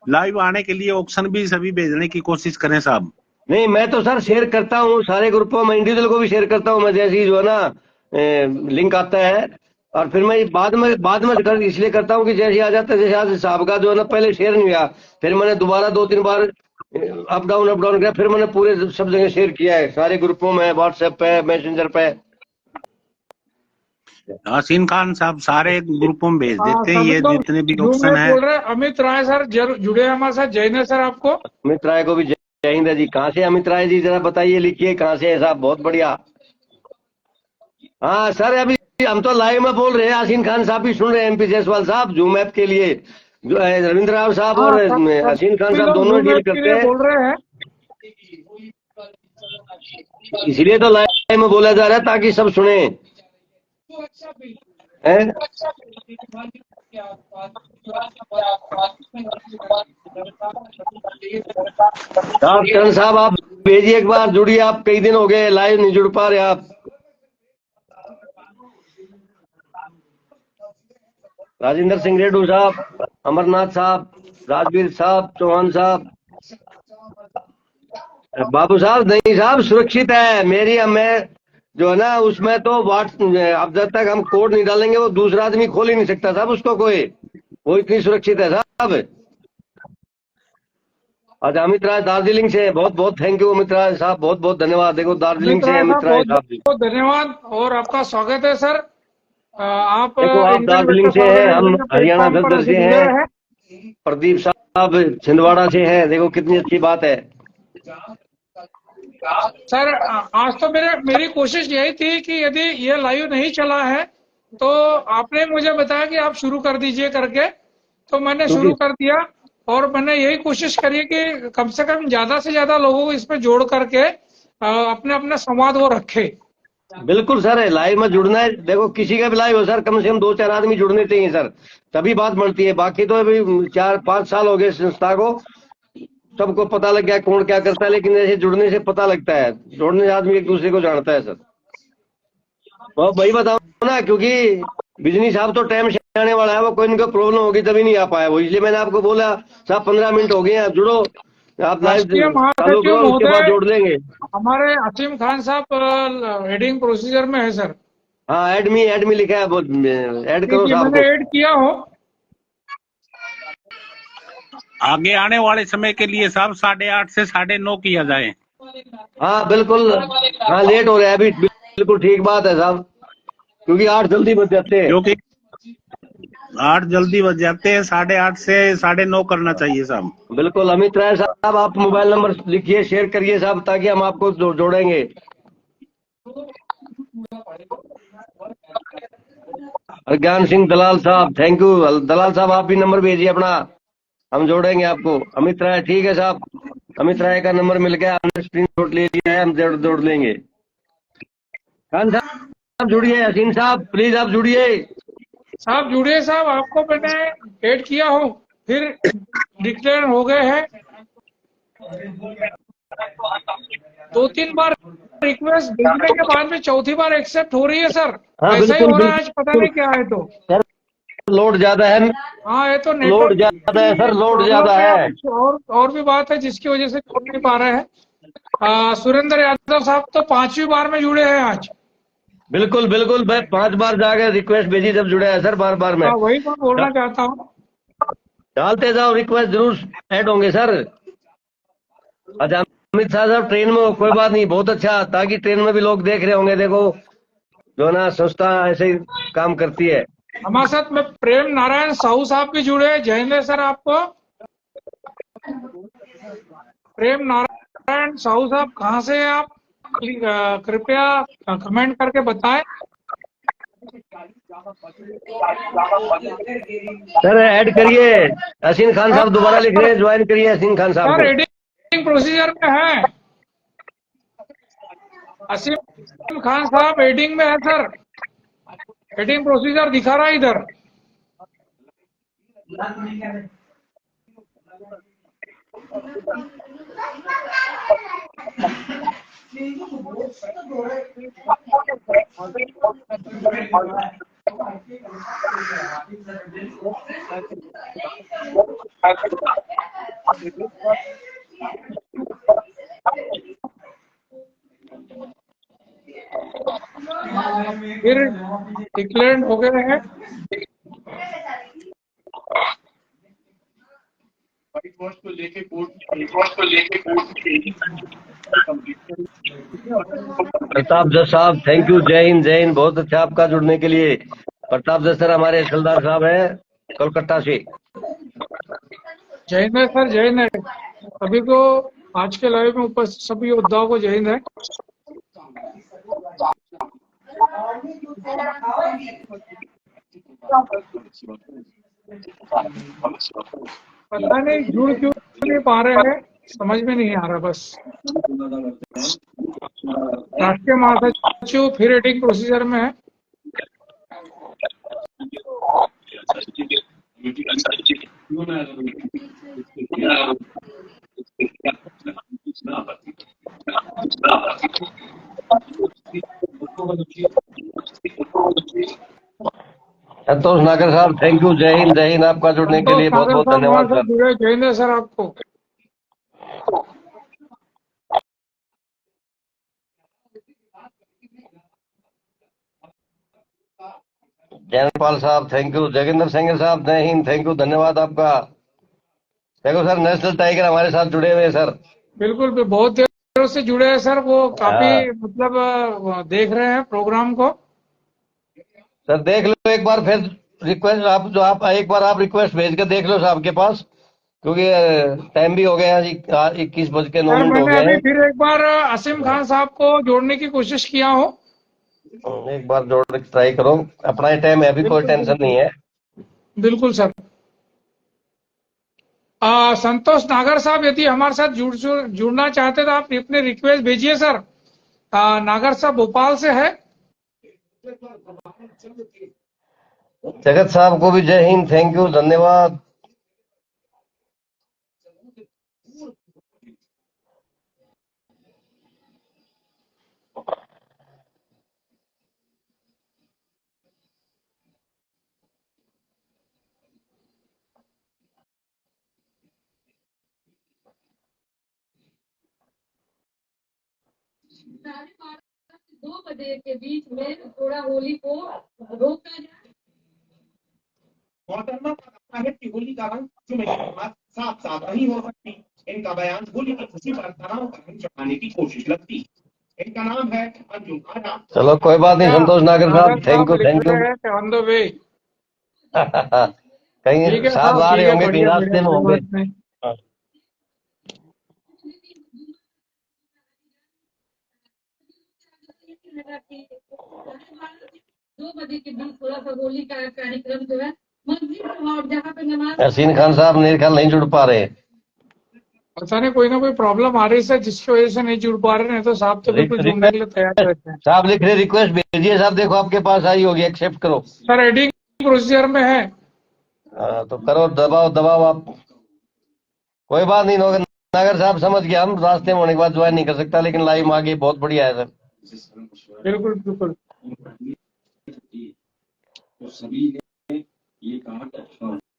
लाइव आने के लिए ऑप्शन भी सभी भेजने की कोशिश करें साहब। नहीं, मैं तो सर शेयर करता हूँ सारे ग्रुपों में, इंडिविजुअल को भी शेयर करता हूँ मैं, जैसे ही जो है ना लिंक आता है। और फिर मैं बाद में इसलिए करता हूँ कि जैसे ही आ जाता है, जैसे आज साहब का जो है ना पहले शेयर नहीं हुआ, फिर मैंने दोबारा 2-3 बार अप डाउन किया, फिर मैंने पूरे सब जगह शेयर किया है, सारे ग्रुपों में, व्हाट्सएप पे, मैसेंजर पे। यासीन खान साहब सारे ग्रुपों में भेज हाँ, देते हैं, सभी ये लोग जितने भी जूम ऑप्शन में है। बोल रहे हैं। अमित राय सर जुड़े हैं हमारे साथ। जय ने सर आपको। अमित राय को भी जय हिंद है जी। कहाँ से अमित राय जी, जरा बताइए, लिखिए कहाँ से है साहब, बहुत बढ़िया। हाँ सर, अभी हम तो लाइव में बोल रहे हैं, यासीन खान साहब भी सुन रहे हैं, एमपी जायसवाल साहब जूम ऐप के लिए, जो रविंद्र राव साहब और हाँ, यासीन खान सभी साहब लोग दोनों जूम डील ऐप के करते लिए हैं। बोल रहे हैं। इसलिए तो लाइव में बोला जा रहा है, ताकि सब सुने हैं। साहब चरण साहब, आप भेजिए एक बार, जुड़िए आप, कई दिन हो गए लाइव नहीं जुड़ पा रहे आप। राजेंद्र सिंह रेड्डू साहब, अमरनाथ साहब, राजवीर साहब, चौहान साहब, बाबू साहब, नहीं साहब सुरक्षित है मेरी, मैं जो है ना उसमें तो अब जब तक हम कोड नहीं डालेंगे, वो दूसरा आदमी खोल ही नहीं सकता साहब उसको कोई, वो इतनी सुरक्षित है साहब। आज अमित राय दार्जिलिंग से, बहुत बहुत थैंक यू अमित राय साहब, बहुत बहुत धन्यवाद। देखो दार्जिलिंग अमित से राय अमित साहब राय बहुत साहब जी, बहुत धन्यवाद और आपका स्वागत है सर। आप देखो आप इंडियन दार्जिलिंग वेटर्स से हैं, हम ऑर्गेनाइजेशन के हरियाणा प्लेटफॉर्म पर ददर ऐसे से जुड़े हैं, रहे। प्रदीप साहब छिंदवाड़ा से हैं, देखो कितनी अच्छी बात है। सर आज तो मेरी कोशिश यही थी कि यदि ये लाइव नहीं चला है तो आपने मुझे बताया कि आप शुरू कर दीजिए करके, तो मैंने क्योंकि शुरू कर दिया। और मैंने यही कोशिश करी कि कम से कम ज्यादा से ज्यादा लोगों को इसमें जोड़ करके अपने अपने संवाद वो रखे। बिल्कुल सर, लाइव में जुड़ना है, देखो किसी का भी लाइव हो सर, कम से कम 2-4 आदमी जुड़ने चाहिए सर, तभी बात बढ़ती है। बाकी तो अभी 4-5 साल हो गए संस्था को, सबको पता लग गया कौन क्या करता है, लेकिन ऐसे जुड़ने से पता लगता है, जोड़ने से आदमी एक दूसरे को जानता है सर। वो वही बताओ ना, क्योंकि बिजली साहब तो टाइम से आने वाला है, वो कोई इनको प्रॉब्लम होगी तभी नहीं आ पाया वो, इसलिए मैंने आपको बोला साहब 15 मिनट हो गए हैं, आप जुड़ो, आप लाइव राष्ट्रीय चालू महासचिव करो, उसके बाद महोदय जोड़ लेंगे। हमारे असीम खान साहब हेडिंग प्रोसीजर में है सर। हाँ एडमी लिखा है, ऐड जी करो जी, साहब मैंने को। ऐड किया हो। आगे आने वाले समय के लिए साहब 8:30 से 9:30 किया जाए। हाँ बिल्कुल, हाँ लेट हो रहा है अभी, बिल्कुल ठीक बात है साहब, क्योंकि 8 जल्दी बच जाते हैं। क्योंकि 8 जल्दी बज जाते हैं, 8:30 से 9:30 करना चाहिए साहब। बिल्कुल अमित राय साहब, आप मोबाइल नंबर लिखिए, शेयर करिए साहब, ताकि हम आपको जोड़ेंगे। ज्ञान सिंह दलाल साहब, थैंक यू दलाल साहब, आप भी नंबर भेजिए अपना, हम जोड़ेंगे आपको। अमित राय, ठीक है साहब, अमित राय का नंबर मिल गया, हमने स्क्रीनशॉट ले लिया है, हम जोड़ लेंगे। खान साहब जुड़िए, हसीन साहब प्लीज आप जुड़िए। साहब जुड़िए साहब, आपको मैंने ऐड किया हो। फिर डिक्लेयर हो गए हैं। 2-3 बार रिक्वेस्ट भेजने के बाद में चौथी बार एक्सेप्ट हो रही है सर। हाँ ऐसा ही बिल्कुल हो रहा है आज, पता बिल्कुल नहीं क्या है तो। सर, लोड ज्यादा है, हाँ, ये तो लोड नेटवर्क ज्यादा है सर, लोड प्रॉब्लम ज्यादा है या है। कुछ और भी बात है जिसकी वजह से जुड़ नहीं पा रहे हैं। सुरेंद्र यादव साहब तो 5वीं बार में जुड़े हैं आज। बिल्कुल बिल्कुल, मैं 5 बार जाकर रिक्वेस्ट भेजी जब जुड़े हैं सर, बार बार में हाँ, वही मैं बोलना चाहता हूँ। डालते जाओ रिक्वेस्ट, जरूर ऐड होंगे सर। अच्छा अमित शाह साहब ट्रेन में हो, कोई बात नहीं, बहुत अच्छा, ताकि ट्रेन में भी लोग देख रहे होंगे। देखो जो ना संस्था ऐसे ही काम करती है। हमारे साथ में प्रेम नारायण साहू साहब भी जुड़े हैं। जय हिंद है सर आपको। प्रेम नारायण साहू साहब कहाँ से हैं आप? कृपया कमेंट करके बताएं। सर ऐड करिए, हसीन खान साहब दोबारा लिख रहे हैं, ज्वाइन करिए हसीन खान साहब सर को। एडिटिंग प्रोसीजर में है। असीम खान साहब एडिटिंग में है सर। एडिटिंग प्रोसीजर दिखा रहा है इधर। फिर डिक्लेयर हो गए हैं। प्रताप जस साहब थैंक यू, जय हिंद जय हिंद, बहुत अच्छा आपका जुड़ने के लिए। प्रताप जस सर हमारे हवलदार साहब हैं कोलकाता से। जय हिंद है सर, जय हिंद है सभी को। आज के लाइव में उपस्थित सभी योद्धाओं को जय हिंद है। पता नहीं जुड़ क्यों नहीं पा रहे हैं, समझ में नहीं आ रहा। बस राष्ट्रीय महासचिव फिर एडिटिंग प्रोसीजर में है। संतोष नागर साहब थैंक यू, जय हिंद, आपका जुड़ने के लिए बहुत बहुत धन्यवाद सर। जय हिंद है सर आपको। जयपाल साहब थैंक यू, जोगिंदर सिंह साहब जय हिंद, थैंक यू, धन्यवाद आपका। देखो सर नेशनल टाइगर हमारे साथ जुड़े हुए हैं सर। बिल्कुल भी बहुत देर से जुड़े हैं सर। वो काफी मतलब देख रहे हैं प्रोग्राम को। सर देख लो एक बार, फिर रिक्वेस्ट आप एक बार आप रिक्वेस्ट भेज के देख लो साहब के पास, क्योंकि टाइम भी हो गया जी, 21:09 हो मैंने गए अभी हैं। फिर एक बार असीम खान साहब को जोड़ने की कोशिश किया हो। एक बार जोड़ के ट्राई करो, अपना ही टाइम है, अभी कोई टेंशन नहीं है। बिल्कुल सर। संतोष नागर साहब यदि हमारे साथ जुड़ना चाहते तो आप अपने रिक्वेस्ट भेजिए सर। नागर साहब भोपाल से है। जगत साहब को भी जय हिंद, थैंक यू, धन्यवाद। साढ़े 2 बजे के बीच में थोड़ा होली को रोका जाए। मोहतरमा का कहना है कि होली का रंग जुमे के बाद साफ साफ नहीं हो सकती। इनका बयान होली की खुशी पर तनाव का रंग चढ़ाने की कोशिश लगती। इनका नाम है अंजुम आना। चलो कोई बात नहीं संतोष नागर साहब, thank you thank you. On the way. कहीं साहब आ रहे होंगे, कहीं रास्ते में होंगे। दो बजे के बीच थोड़ा सा होली का कार्यक्रम जो है मस्जिद और जहाँ पे नमाज। हसीन खान साहब मेरे ख्याल नहीं जुड़ पा रहे। पता नहीं कोई ना कोई प्रॉब्लम आ रही है जिसकी वजह से नहीं जुड़ पा रहे हैं। तो साहब तो बिल्कुल जुड़ने के लिए तैयार रहते हैं। साहब लिख रहे रिक्वेस्ट भेजिए साहब, देखो आपके पास आई होगी, एक्सेप्ट करो। सर एडिटिंग प्रोसीजर में है। तो करो, दबाओ दबाओ आप, कोई बात नहीं। नागर साहब समझ गया, हम रास्ते में होने के बाद ज्वाइन नहीं कर सकता, लेकिन लाइव में आगे बहुत बढ़िया है सर। बिल्कुल बिल्कुल। तो सभी ने ये कहा कि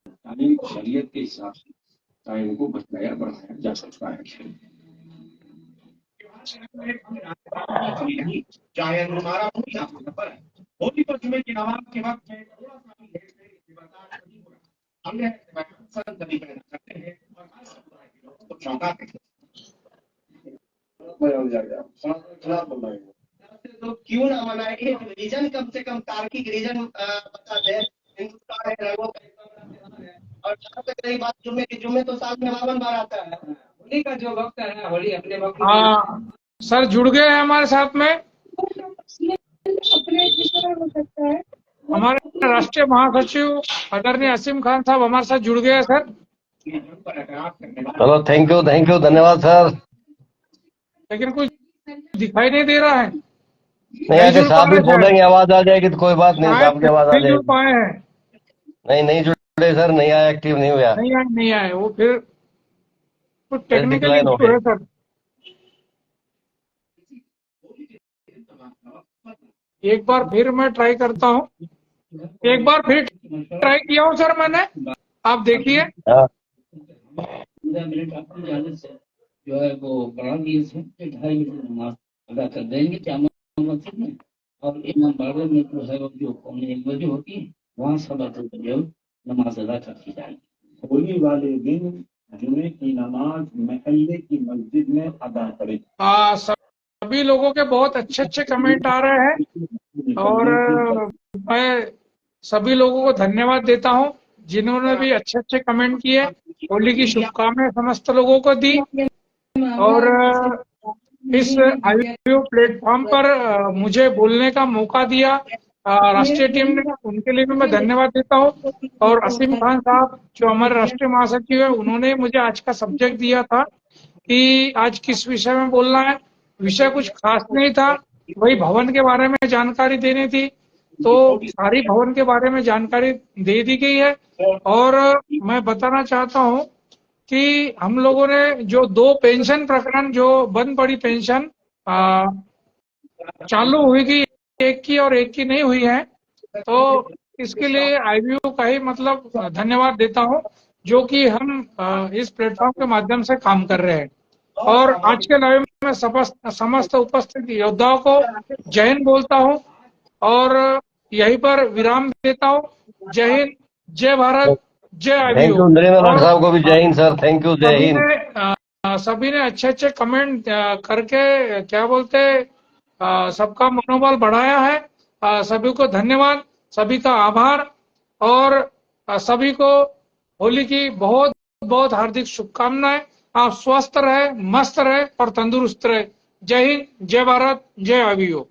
कानून शरीयत के हिसाब से चाहे उनको बचाया बढ़ाया जा सकता है, चाहे हमारा आपके नंबर है। होली पर जुमे की नमाज के वक्त में थोड़ा सा भी लेट से बर्दाश्त नहीं हो रहा। हमने सर कभी पहना करते हैं और हर समुदाय के लोगों को चौंकाते हैं। तो क्यों ना मनाए, एक रीजन कम से कम तार्किक रीजन बता दे। हिंदुस्तान है, रंगों का त्योहार है, और जहाँ तक रही बात जुम्मे तो साल में 52 बार आता है। होली का जो वक्त है, होली अपने वक्त। हाँ सर, जुड़ गए हैं हमारे साथ में हमारे राष्ट्रीय महासचिव आदरणीय असीम खान साहब हमारे साथ जुड़ गए हैं सर। चलो थैंक यू धन्यवाद सर। लेकिन कुछ दिखाई नहीं दे रहा है। नहीं आगे साहब भी बोलेंगे, आवाज आ जाएगी तो कोई बात नहीं, साहब की आवाज आ नहीं जुड़ जाएगी। पाए हैं। नहीं जुड़े सर, नहीं आया, एक्टिव नहीं हुआ, नहीं आए वो, फिर कुछ टेक्निकल डिक्लाइन हो इशू है गया। सर। एक बार फिर मैं ट्राई करता हूँ, एक बार फिर ट्राई किया हूँ सर मैंने, आप देखिए। हाँ। 15 मिनट अपनी इजाजत से जो है वो बढ़ा दिए थे, 2.5 मिनट नमाज अदा कर देंगे जामा मस्जिद में, और इमाम बाड़े में जो है वो जो 1 बजे होती है, वहाँ 7:30 बजे नमाज अदा करती जाएगी। होली वाले दिन जुमे की नमाज महल्ले की मस्जिद में अदा करें। सभी लोगों के बहुत अच्छे कमेंट आ रहे हैं और मैं सभी लोगों को धन्यवाद देता हूं जिन्होंने भी अच्छे कमेंट किए। होली की शुभकामनाएं समस्त लोगों को दी और इस IVO प्लेटफॉर्म पर मुझे बोलने का मौका दिया राष्ट्रीय टीम ने, उनके लिए भी मैं धन्यवाद देता हूं। और असीम खान साहब जो हमारे राष्ट्रीय महासचिव है, उन्होंने मुझे आज का सब्जेक्ट दिया था कि आज किस विषय में बोलना है। विषय कुछ खास नहीं था, वही भवन के बारे में जानकारी देनी थी, तो सारी भवन के बारे में जानकारी दे दी गई है। और मैं बताना चाहता हूं कि हम लोगों ने जो 2 पेंशन प्रकरण, जो बंद पड़ी पेंशन चालू हुई थी, एक की और एक की नहीं हुई है, तो इसके लिए IVO का ही मतलब धन्यवाद देता हूं, जो कि हम इस प्लेटफॉर्म के माध्यम से काम कर रहे हैं। और आज के लाइव में समस्त उपस्थित योद्धाओं को जय हिंद बोलता हूं और यहीं पर विराम देता हूं। जय हिंद, जय भारत, जय IVO। थैंक यू नरेंद्र साहब को भी जय हिंद सर, थैंक यू, जय हिंद। सभी ने अच्छे कमेंट करके क्या बोलते सबका मनोबल बढ़ाया है। सभी को धन्यवाद, सभी का आभार और सभी को होली की बहुत बहुत हार्दिक शुभकामनाएं। आप स्वस्थ रहे, मस्त रहे और तंदुरुस्त रहे। जय हिंद, जय भारत, जय IVO।